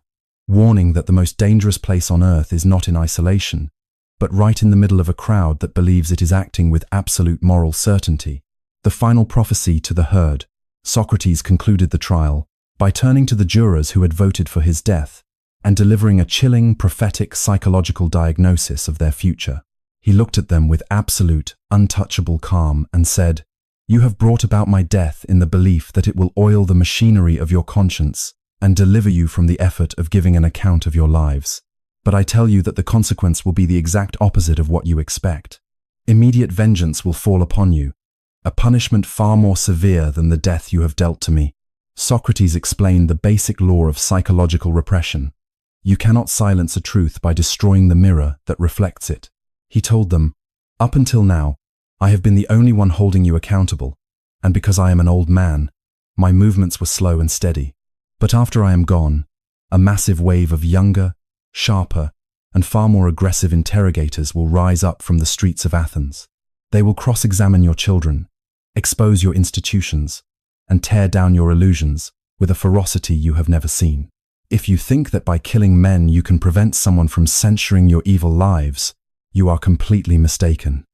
warning that the most dangerous place on earth is not in isolation, but right in the middle of a crowd that believes it is acting with absolute moral certainty. The final prophecy to the herd, Socrates concluded the trial by turning to the jurors who had voted for his death and delivering a chilling, prophetic psychological diagnosis of their future. He looked at them with absolute, untouchable calm and said, "You have brought about my death in the belief that it will oil the machinery of your conscience and deliver you from the effort of giving an account of your lives. But I tell you that the consequence will be the exact opposite of what you expect. Immediate vengeance will fall upon you, a punishment far more severe than the death you have dealt to me." Socrates explained the basic law of psychological repression. You cannot silence a truth by destroying the mirror that reflects it. He told them, "Up until now, I have been the only one holding you accountable, and because I am an old man, my movements were slow and steady. But after I am gone, a massive wave of younger, sharper, and far more aggressive interrogators will rise up from the streets of Athens. They will cross-examine your children, expose your institutions, and tear down your illusions with a ferocity you have never seen. If you think that by killing men you can prevent someone from censuring your evil lives, you are completely mistaken.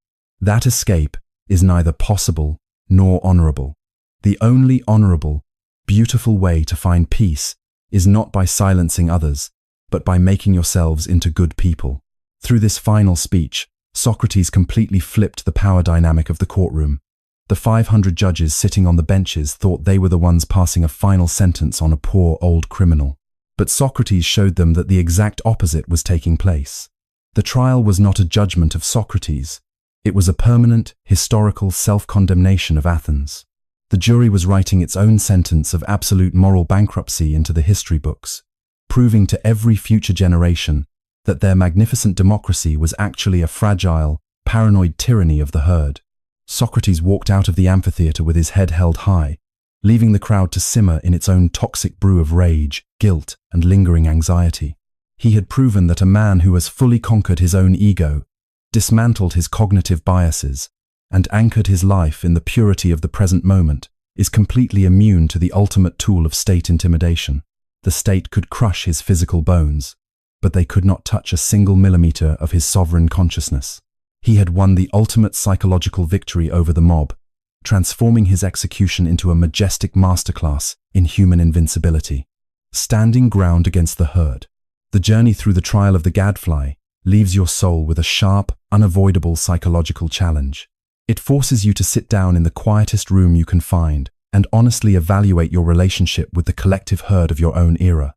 That escape is neither possible nor honorable. The only honorable, beautiful way to find peace is not by silencing others, but by making yourselves into good people." Through this final speech, Socrates completely flipped the power dynamic of the courtroom. The 500 judges sitting on the benches thought they were the ones passing a final sentence on a poor old criminal. But Socrates showed them that the exact opposite was taking place. The trial was not a judgment of Socrates. It was a permanent, historical self-condemnation of Athens. The jury was writing its own sentence of absolute moral bankruptcy into the history books, proving to every future generation that their magnificent democracy was actually a fragile, paranoid tyranny of the herd. Socrates walked out of the amphitheater with his head held high, leaving the crowd to simmer in its own toxic brew of rage, guilt, and lingering anxiety. He had proven that a man who has fully conquered his own ego, dismantled his cognitive biases, and anchored his life in the purity of the present moment, is completely immune to the ultimate tool of state intimidation. The state could crush his physical bones, but they could not touch a single millimeter of his sovereign consciousness. He had won the ultimate psychological victory over the mob, transforming his execution into a majestic masterclass in human invincibility. Standing ground against the herd. The journey through the trial of the gadfly leaves your soul with a sharp, unavoidable psychological challenge. It forces you to sit down in the quietest room you can find and honestly evaluate your relationship with the collective herd of your own era.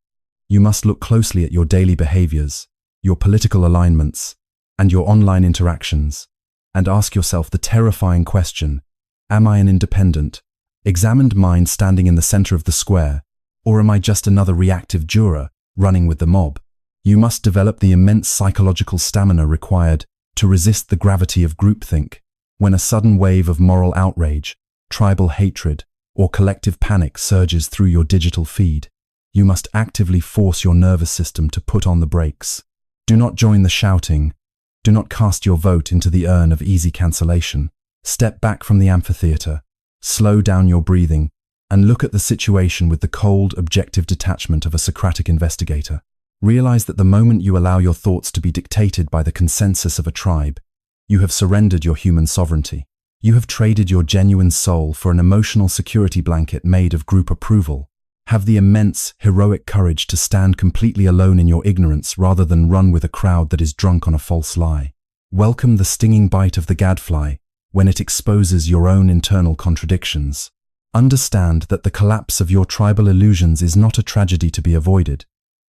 You must look closely at your daily behaviors, your political alignments, and your online interactions, and ask yourself the terrifying question: am I an independent, examined mind standing in the center of the square, or am I just another reactive juror running with the mob? You must develop the immense psychological stamina required to resist the gravity of groupthink when a sudden wave of moral outrage, tribal hatred, or collective panic surges through your digital feed. You must actively force your nervous system to put on the brakes. Do not join the shouting. Do not cast your vote into the urn of easy cancellation. Step back from the amphitheater, slow down your breathing, and look at the situation with the cold, objective detachment of a Socratic investigator. Realize that the moment you allow your thoughts to be dictated by the consensus of a tribe, you have surrendered your human sovereignty. You have traded your genuine soul for an emotional security blanket made of group approval. Have the immense, heroic courage to stand completely alone in your ignorance rather than run with a crowd that is drunk on a false lie. Welcome the stinging bite of the gadfly when it exposes your own internal contradictions. Understand that the collapse of your tribal illusions is not a tragedy to be avoided,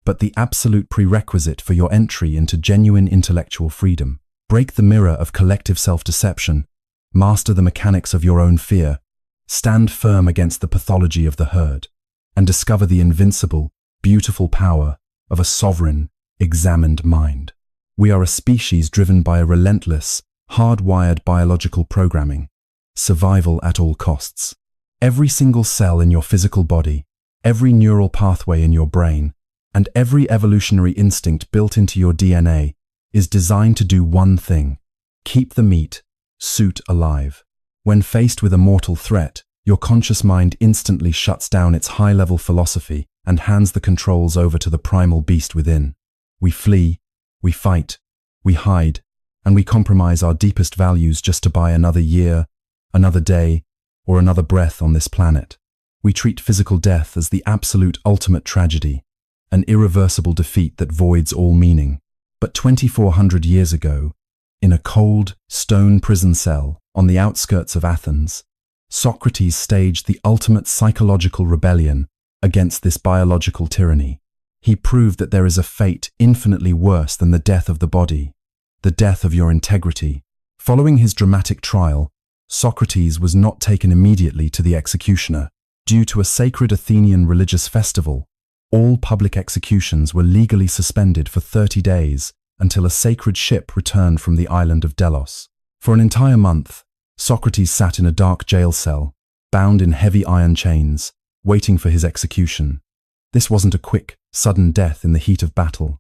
but the absolute prerequisite for your entry into genuine intellectual freedom. Break the mirror of collective self-deception, master the mechanics of your own fear, stand firm against the pathology of the herd, and discover the invincible, beautiful power of a sovereign, examined mind. We are a species driven by a relentless, hardwired biological programming, survival at all costs. Every single cell in your physical body, every neural pathway in your brain, and every evolutionary instinct built into your DNA is designed to do one thing: keep the meat suit alive. When faced with a mortal threat, your conscious mind instantly shuts down its high-level philosophy and hands the controls over to the primal beast within. We flee, we fight, we hide, and we compromise our deepest values just to buy another year, another day, or another breath on this planet. We treat physical death as the absolute ultimate tragedy, an irreversible defeat that voids all meaning. But 2,400 years ago, in a cold, stone prison cell on the outskirts of Athens, Socrates staged the ultimate psychological rebellion against this biological tyranny. He proved that there is a fate infinitely worse than the death of the body, the death of your integrity. Following his dramatic trial, Socrates was not taken immediately to the executioner. Due to a sacred Athenian religious festival, all public executions were legally suspended for 30 days until a sacred ship returned from the island of Delos. For an entire month, Socrates sat in a dark jail cell, bound in heavy iron chains, waiting for his execution. This wasn't a quick, sudden death in the heat of battle.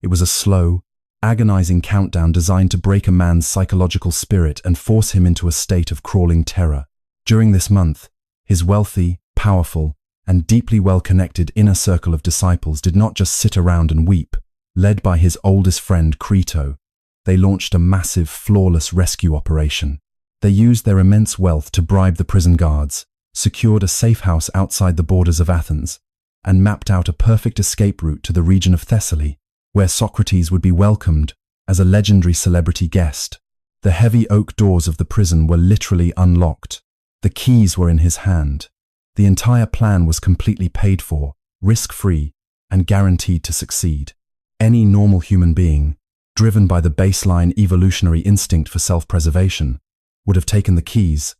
It was a slow, agonizing countdown designed to break a man's psychological spirit and force him into a state of crawling terror. During this month, his wealthy, powerful, and deeply well-connected inner circle of disciples did not just sit around and weep. Led by his oldest friend, Crito, they launched a massive, flawless rescue operation. They used their immense wealth to bribe the prison guards, secured a safe house outside the borders of Athens, and mapped out a perfect escape route to the region of Thessaly, where Socrates would be welcomed as a legendary celebrity guest. The heavy oak doors of the prison were literally unlocked. The keys were in his hand. The entire plan was completely paid for, risk-free, and guaranteed to succeed. Any normal human being, driven by the baseline evolutionary instinct for self-preservation, would have taken the keys,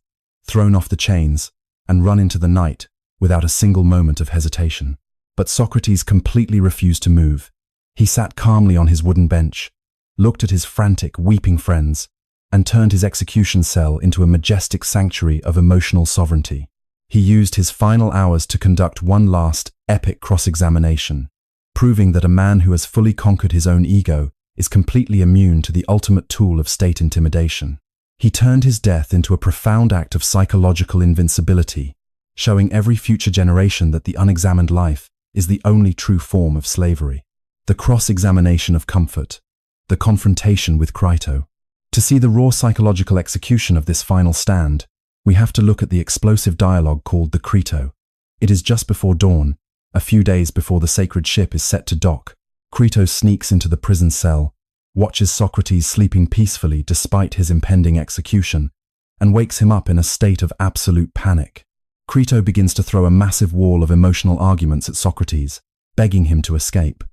thrown off the chains, and run into the night without a single moment of hesitation. But Socrates completely refused to move. He sat calmly on his wooden bench, looked at his frantic, weeping friends, and turned his execution cell into a majestic sanctuary of emotional sovereignty. He used his final hours to conduct one last, epic cross-examination, proving that a man who has fully conquered his own ego is completely immune to the ultimate tool of state intimidation. He turned his death into a profound act of psychological invincibility, showing every future generation that the unexamined life is the only true form of slavery. the cross-examination of comfort, the confrontation with Crito. To see the raw psychological execution of this final stand, we have to look at the explosive dialogue called the Crito. It is just before dawn, a few days before the sacred ship is set to dock. Crito sneaks into the prison cell, watches Socrates sleeping peacefully despite his impending execution, and wakes him up in a state of absolute panic. Crito begins to throw a massive wall of emotional arguments at Socrates, begging him to escape.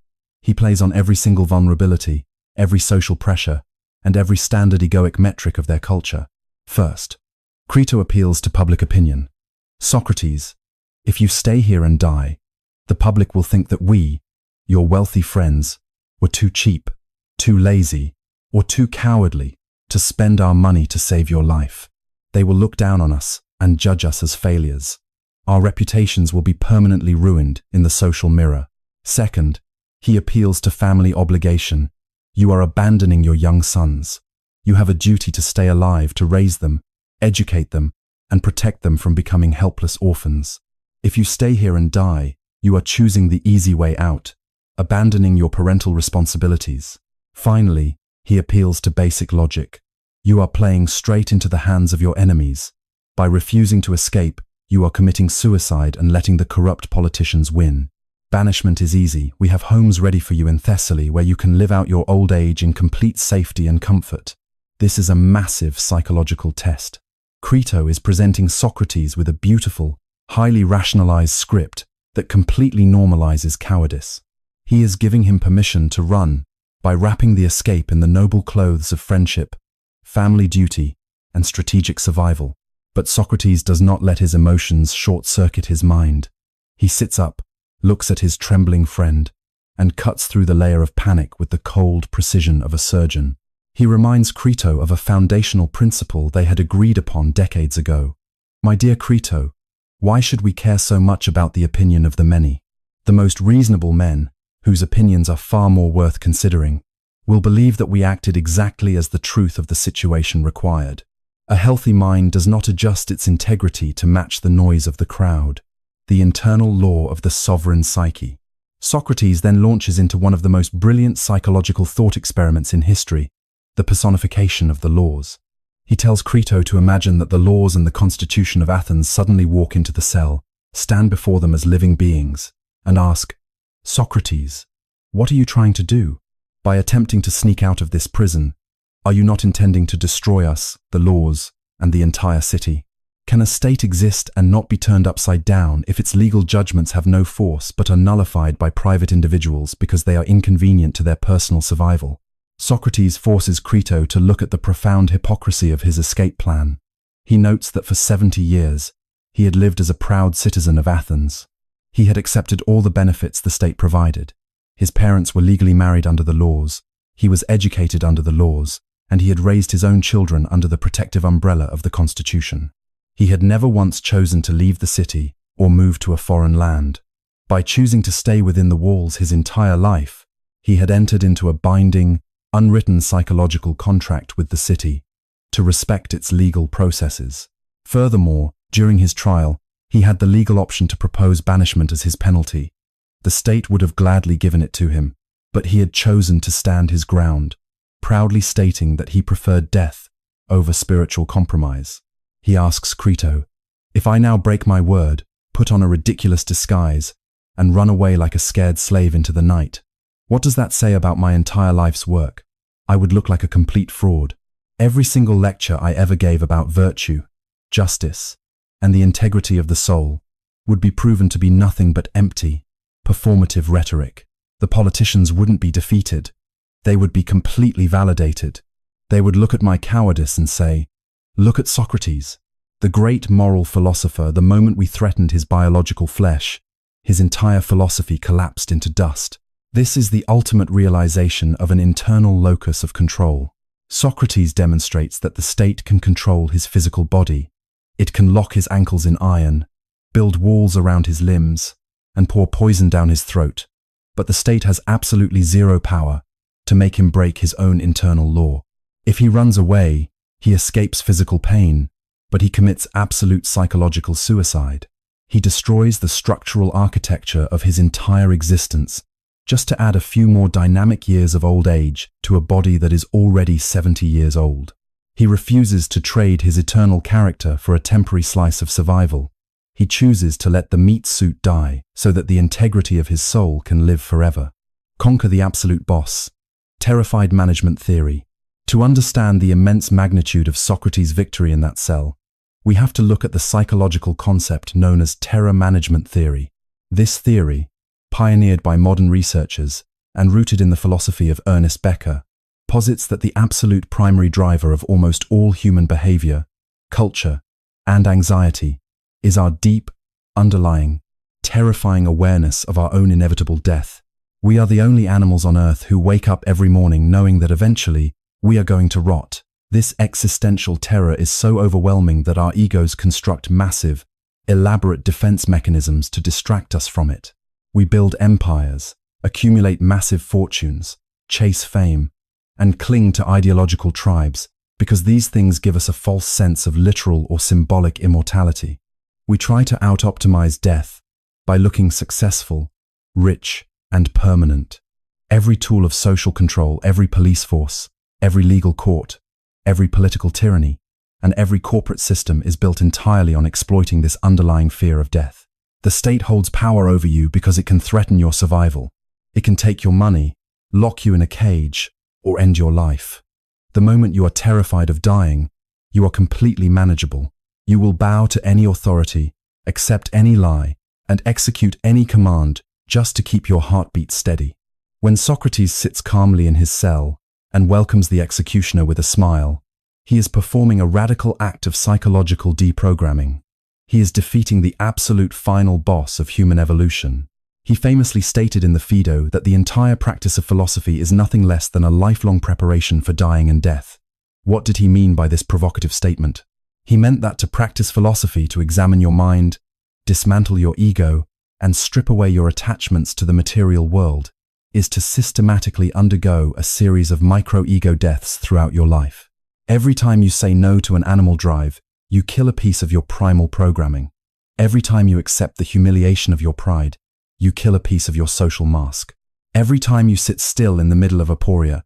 He plays on every single vulnerability, every social pressure, and every standard egoic metric of their culture. First, Crito appeals to public opinion. Socrates, if you stay here and die, the public will think that we, your wealthy friends, were too cheap, too lazy, or too cowardly to spend our money to save your life. They will look down on us and judge us as failures. Our reputations will be permanently ruined in the social mirror. Second, he appeals to family obligation. You are abandoning your young sons. You have a duty to stay alive, to raise them, educate them, and protect them from becoming helpless orphans. If you stay here and die, you are choosing the easy way out, abandoning your parental responsibilities. Finally, he appeals to basic logic. You are playing straight into the hands of your enemies. By refusing to escape, you are committing suicide and letting the corrupt politicians win. Banishment is easy. We have homes ready for you in Thessaly where you can live out your old age in complete safety and comfort. This is a massive psychological test. Crito is presenting Socrates with a beautiful, highly rationalized script that completely normalizes cowardice. He is giving him permission to run by wrapping the escape in the noble clothes of friendship, family duty, and strategic survival. But Socrates does not let his emotions short-circuit his mind. He sits up, looks at his trembling friend, and cuts through the layer of panic with the cold precision of a surgeon. He reminds Crito of a foundational principle they had agreed upon decades ago. My dear Crito, why should we care so much about the opinion of the many? The most reasonable men, whose opinions are far more worth considering, will believe that we acted exactly as the truth of the situation required. A healthy mind does not adjust its integrity to match the noise of the crowd. The internal law of the sovereign psyche. Socrates then launches into one of the most brilliant psychological thought experiments in history, the personification of the laws. He tells Crito to imagine that the laws and the constitution of Athens suddenly walk into the cell, stand before them as living beings, and ask, Socrates, what are you trying to do? By attempting to sneak out of this prison, are you not intending to destroy us, the laws, and the entire city? Can a state exist and not be turned upside down if its legal judgments have no force but are nullified by private individuals because they are inconvenient to their personal survival? Socrates forces Crito to look at the profound hypocrisy of his escape plan. He notes that for 70 years, he had lived as a proud citizen of Athens. He had accepted all the benefits the state provided. His parents were legally married under the laws, he was educated under the laws, and he had raised his own children under the protective umbrella of the Constitution. He had never once chosen to leave the city or move to a foreign land. By choosing to stay within the walls his entire life, he had entered into a binding, unwritten psychological contract with the city to respect its legal processes. Furthermore, during his trial, he had the legal option to propose banishment as his penalty. The state would have gladly given it to him, but he had chosen to stand his ground, proudly stating that he preferred death over spiritual compromise. He asks Crito, if I now break my word, put on a ridiculous disguise, and run away like a scared slave into the night, what does that say about my entire life's work? I would look like a complete fraud. Every single lecture I ever gave about virtue, justice, and the integrity of the soul would be proven to be nothing but empty, performative rhetoric. The politicians wouldn't be defeated. They would be completely validated. They would look at my cowardice and say, look at Socrates, the great moral philosopher. The moment we threatened his biological flesh, his entire philosophy collapsed into dust. This is the ultimate realization of an internal locus of control. Socrates demonstrates that the state can control his physical body. It can lock his ankles in iron, build walls around his limbs, and pour poison down his throat. But the state has absolutely zero power to make him break his own internal law. If he runs away, he escapes physical pain, but he commits absolute psychological suicide. He destroys the structural architecture of his entire existence just to add a few more dynamic years of old age to a body that is already 70 years old. He refuses to trade his eternal character for a temporary slice of survival. He chooses to let the meat suit die so that the integrity of his soul can live forever. Conquer the absolute boss. Terrified management theory. To understand the immense magnitude of Socrates' victory in that cell, we have to look at the psychological concept known as terror management theory. This theory, pioneered by modern researchers and rooted in the philosophy of Ernest Becker, posits that the absolute primary driver of almost all human behavior, culture, and anxiety is our deep, underlying, terrifying awareness of our own inevitable death. We are the only animals on Earth who wake up every morning knowing that eventually we are going to rot. This existential terror is so overwhelming that our egos construct massive, elaborate defense mechanisms to distract us from it. We build empires, accumulate massive fortunes, chase fame, and cling to ideological tribes because these things give us a false sense of literal or symbolic immortality. We try to out-optimize death by looking successful, rich, and permanent. Every tool of social control, every police force, every legal court, every political tyranny, and every corporate system is built entirely on exploiting this underlying fear of death. The state holds power over you because it can threaten your survival. It can take your money, lock you in a cage, or end your life. The moment you are terrified of dying, you are completely manageable. You will bow to any authority, accept any lie, and execute any command just to keep your heartbeat steady. When Socrates sits calmly in his cell and welcomes the executioner with a smile, he is performing a radical act of psychological deprogramming. He is defeating the absolute final boss of human evolution. He famously stated in the Phaedo that the entire practice of philosophy is nothing less than a lifelong preparation for dying and death. What did he mean by this provocative statement? He meant that to practice philosophy, to examine your mind, dismantle your ego, and strip away your attachments to the material world, is to systematically undergo a series of micro-ego deaths throughout your life. Every time you say no to an animal drive, you kill a piece of your primal programming. Every time you accept the humiliation of your pride, you kill a piece of your social mask. Every time you sit still in the middle of aporia,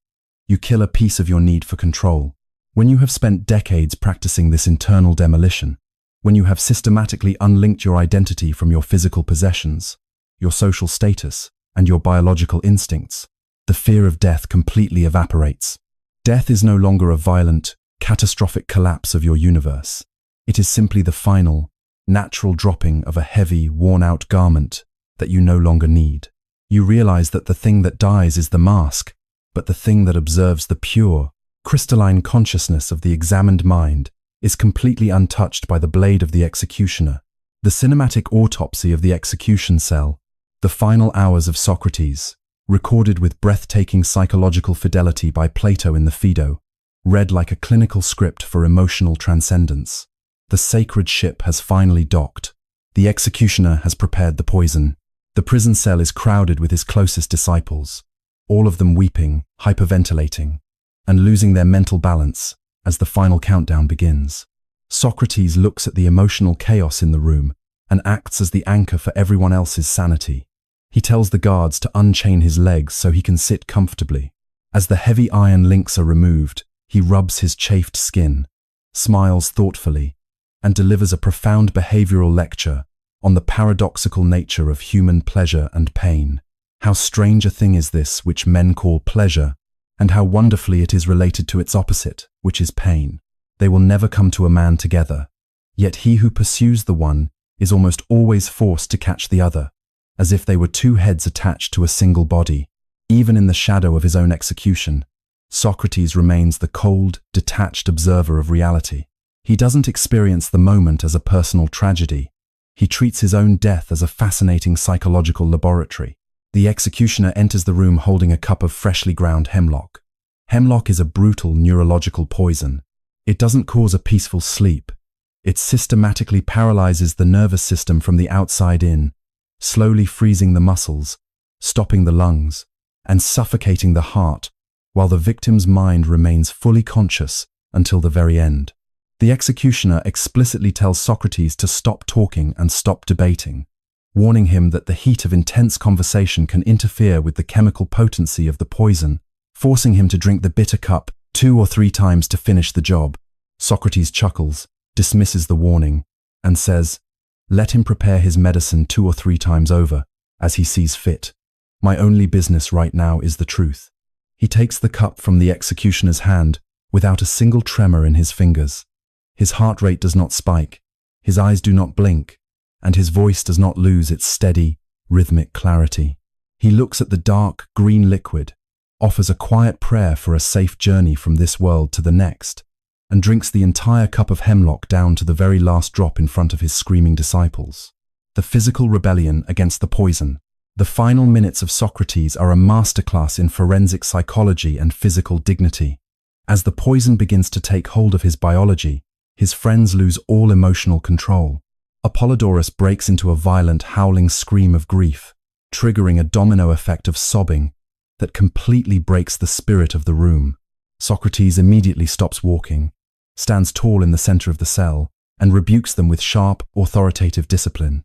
you kill a piece of your need for control. When you have spent decades practicing this internal demolition, when you have systematically unlinked your identity from your physical possessions, your social status, and your biological instincts, the fear of death completely evaporates. Death is no longer a violent, catastrophic collapse of your universe. It is simply the final, natural dropping of a heavy, worn-out garment that you no longer need. You realize that the thing that dies is the mask, but the thing that observes the pure, crystalline consciousness of the examined mind is completely untouched by the blade of the executioner. The cinematic autopsy of the execution cell, the final hours of Socrates, recorded with breathtaking psychological fidelity by Plato in the Phaedo, read like a clinical script for emotional transcendence. The sacred ship has finally docked. The executioner has prepared the poison. The prison cell is crowded with his closest disciples, all of them weeping, hyperventilating, and losing their mental balance as the final countdown begins. Socrates looks at the emotional chaos in the room and acts as the anchor for everyone else's sanity. He tells the guards to unchain his legs so he can sit comfortably. As the heavy iron links are removed, he rubs his chafed skin, smiles thoughtfully, and delivers a profound behavioral lecture on the paradoxical nature of human pleasure and pain. How strange a thing is this which men call pleasure, and how wonderfully it is related to its opposite, which is pain. They will never come to a man together, yet he who pursues the one is almost always forced to catch the other, as if they were two heads attached to a single body. Even in the shadow of his own execution, Socrates remains the cold, detached observer of reality. He doesn't experience the moment as a personal tragedy. He treats his own death as a fascinating psychological laboratory. The executioner enters the room holding a cup of freshly ground hemlock. Hemlock is a brutal neurological poison. It doesn't cause a peaceful sleep. It systematically paralyzes the nervous system from the outside in, slowly freezing the muscles, stopping the lungs, and suffocating the heart, while the victim's mind remains fully conscious until the very end. The executioner explicitly tells Socrates to stop talking and stop debating. warning him that the heat of intense conversation can interfere with the chemical potency of the poison, forcing him to drink the bitter cup 2 or 3 times to finish the job. Socrates chuckles, dismisses the warning, and says, "Let him prepare his medicine 2 or 3 times over, as he sees fit. My only business right now is the truth." He takes the cup from the executioner's hand without a single tremor in his fingers. His heart rate does not spike, his eyes do not blink, and his voice does not lose its steady, rhythmic clarity. He looks at the dark, green liquid, offers a quiet prayer for a safe journey from this world to the next, and drinks the entire cup of hemlock down to the very last drop in front of his screaming disciples. The physical rebellion against the poison. The final minutes of Socrates are a masterclass in forensic psychology and physical dignity. As the poison begins to take hold of his biology, his friends lose all emotional control. Apollodorus breaks into a violent, howling scream of grief, triggering a domino effect of sobbing that completely breaks the spirit of the room. Socrates immediately stops walking, stands tall in the center of the cell, and rebukes them with sharp, authoritative discipline.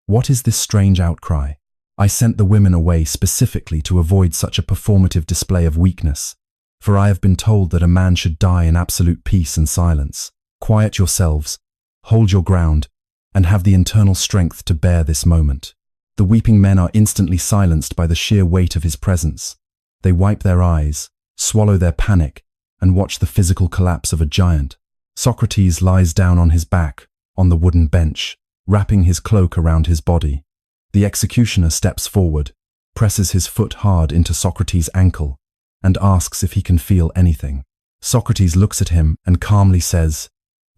What is this strange outcry? I sent the women away specifically to avoid such a performative display of weakness, for I have been told that a man should die in absolute peace and silence. Quiet yourselves, hold your ground, and have the internal strength to bear this moment. The weeping men are instantly silenced by the sheer weight of his presence. They wipe their eyes, swallow their panic, and watch the physical collapse of a giant. Socrates lies down on his back, on the wooden bench, wrapping his cloak around his body. The executioner steps forward, presses his foot hard into Socrates' ankle, and asks if he can feel anything. Socrates looks at him and calmly says,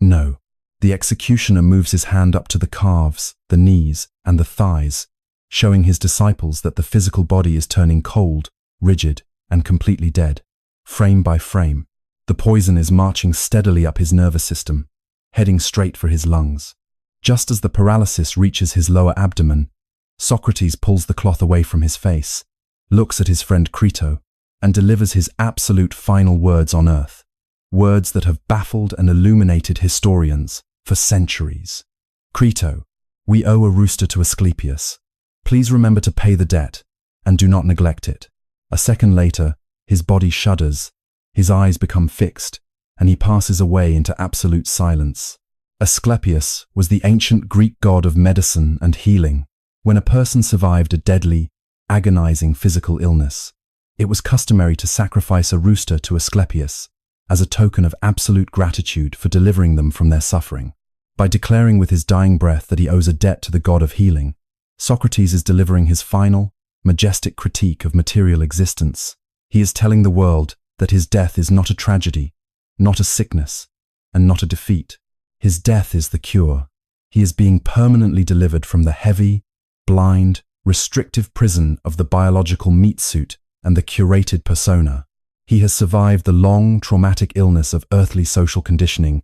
"No." The executioner moves his hand up to the calves, the knees, and the thighs, showing his disciples that the physical body is turning cold, rigid, and completely dead. Frame by frame, the poison is marching steadily up his nervous system, heading straight for his lungs. Just as the paralysis reaches his lower abdomen, Socrates pulls the cloth away from his face, looks at his friend Crito, and delivers his absolute final words on earth. Words that have baffled and illuminated historians for centuries. Crito, we owe a rooster to Asclepius. Please remember to pay the debt, and do not neglect it. A second later, his body shudders, his eyes become fixed, and he passes away into absolute silence. Asclepius was the ancient Greek god of medicine and healing. When a person survived a deadly, agonizing physical illness, it was customary to sacrifice a rooster to Asclepius as a token of absolute gratitude for delivering them from their suffering. By declaring with his dying breath that he owes a debt to the god of healing, Socrates is delivering his final, majestic critique of material existence. He is telling the world that his death is not a tragedy, not a sickness, and not a defeat. His death is the cure. He is being permanently delivered from the heavy, blind, restrictive prison of the biological meat suit and the curated persona. He has survived the long, traumatic illness of earthly social conditioning,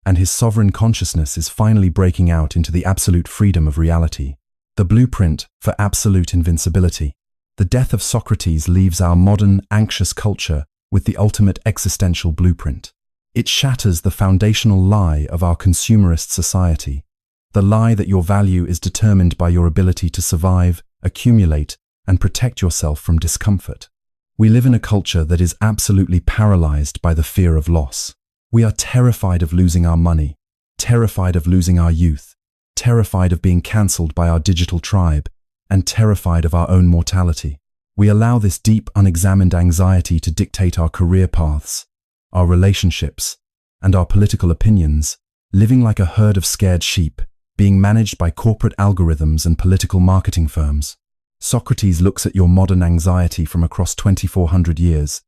and his sovereign consciousness is finally breaking out into the absolute freedom of reality, the blueprint for absolute invincibility. The death of Socrates leaves our modern, anxious culture with the ultimate existential blueprint. It shatters the foundational lie of our consumerist society, the lie that your value is determined by your ability to survive, accumulate, and protect yourself from discomfort. We live in a culture that is absolutely paralyzed by the fear of loss. We are terrified of losing our money, terrified of losing our youth, terrified of being cancelled by our digital tribe, and terrified of our own mortality. We allow this deep, unexamined anxiety to dictate our career paths, our relationships, and our political opinions, living like a herd of scared sheep, being managed by corporate algorithms and political marketing firms. Socrates looks at your modern anxiety from across 2,400 years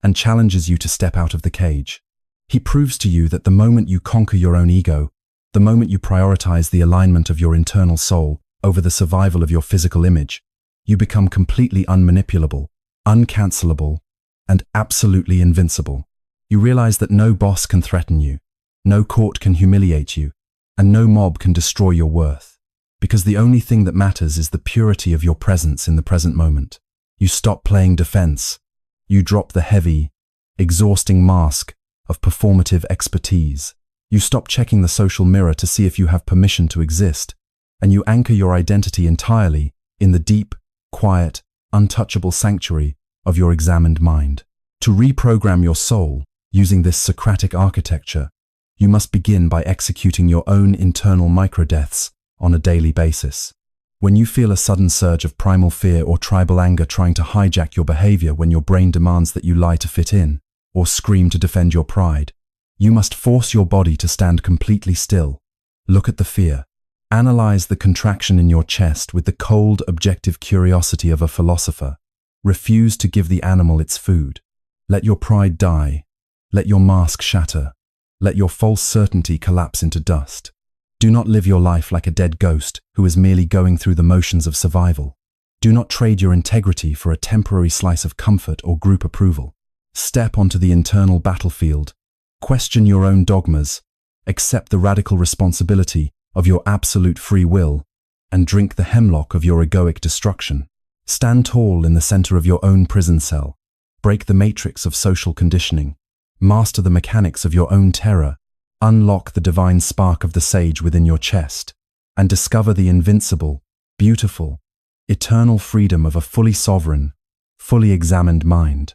and challenges you to step out of the cage. He proves to you that the moment you conquer your own ego, the moment you prioritize the alignment of your internal soul over the survival of your physical image, you become completely unmanipulable, uncancelable, and absolutely invincible. You realize that no boss can threaten you, no court can humiliate you, and no mob can destroy your worth, because the only thing that matters is the purity of your presence in the present moment. You stop playing defense. You drop the heavy, exhausting mask of performative expertise. You stop checking the social mirror to see if you have permission to exist, and you anchor your identity entirely in the deep, quiet, untouchable sanctuary of your examined mind. To reprogram your soul using this Socratic architecture, you must begin by executing your own internal microdeaths on a daily basis. When you feel a sudden surge of primal fear or tribal anger trying to hijack your behavior when your brain demands that you lie to fit in, or scream to defend your pride, you must force your body to stand completely still. Look at the fear. Analyze the contraction in your chest with the cold, objective curiosity of a philosopher. Refuse to give the animal its food. Let your pride die. Let your mask shatter. Let your false certainty collapse into dust. Do not live your life like a dead ghost who is merely going through the motions of survival. Do not trade your integrity for a temporary slice of comfort or group approval. Step onto the internal battlefield. Question your own dogmas. Accept the radical responsibility of your absolute free will, and drink the hemlock of your egoic destruction. Stand tall in the center of your own prison cell. Break the matrix of social conditioning. Master the mechanics of your own terror. Unlock the divine spark of the sage within your chest, and discover the invincible, beautiful, eternal freedom of a fully sovereign, fully examined mind.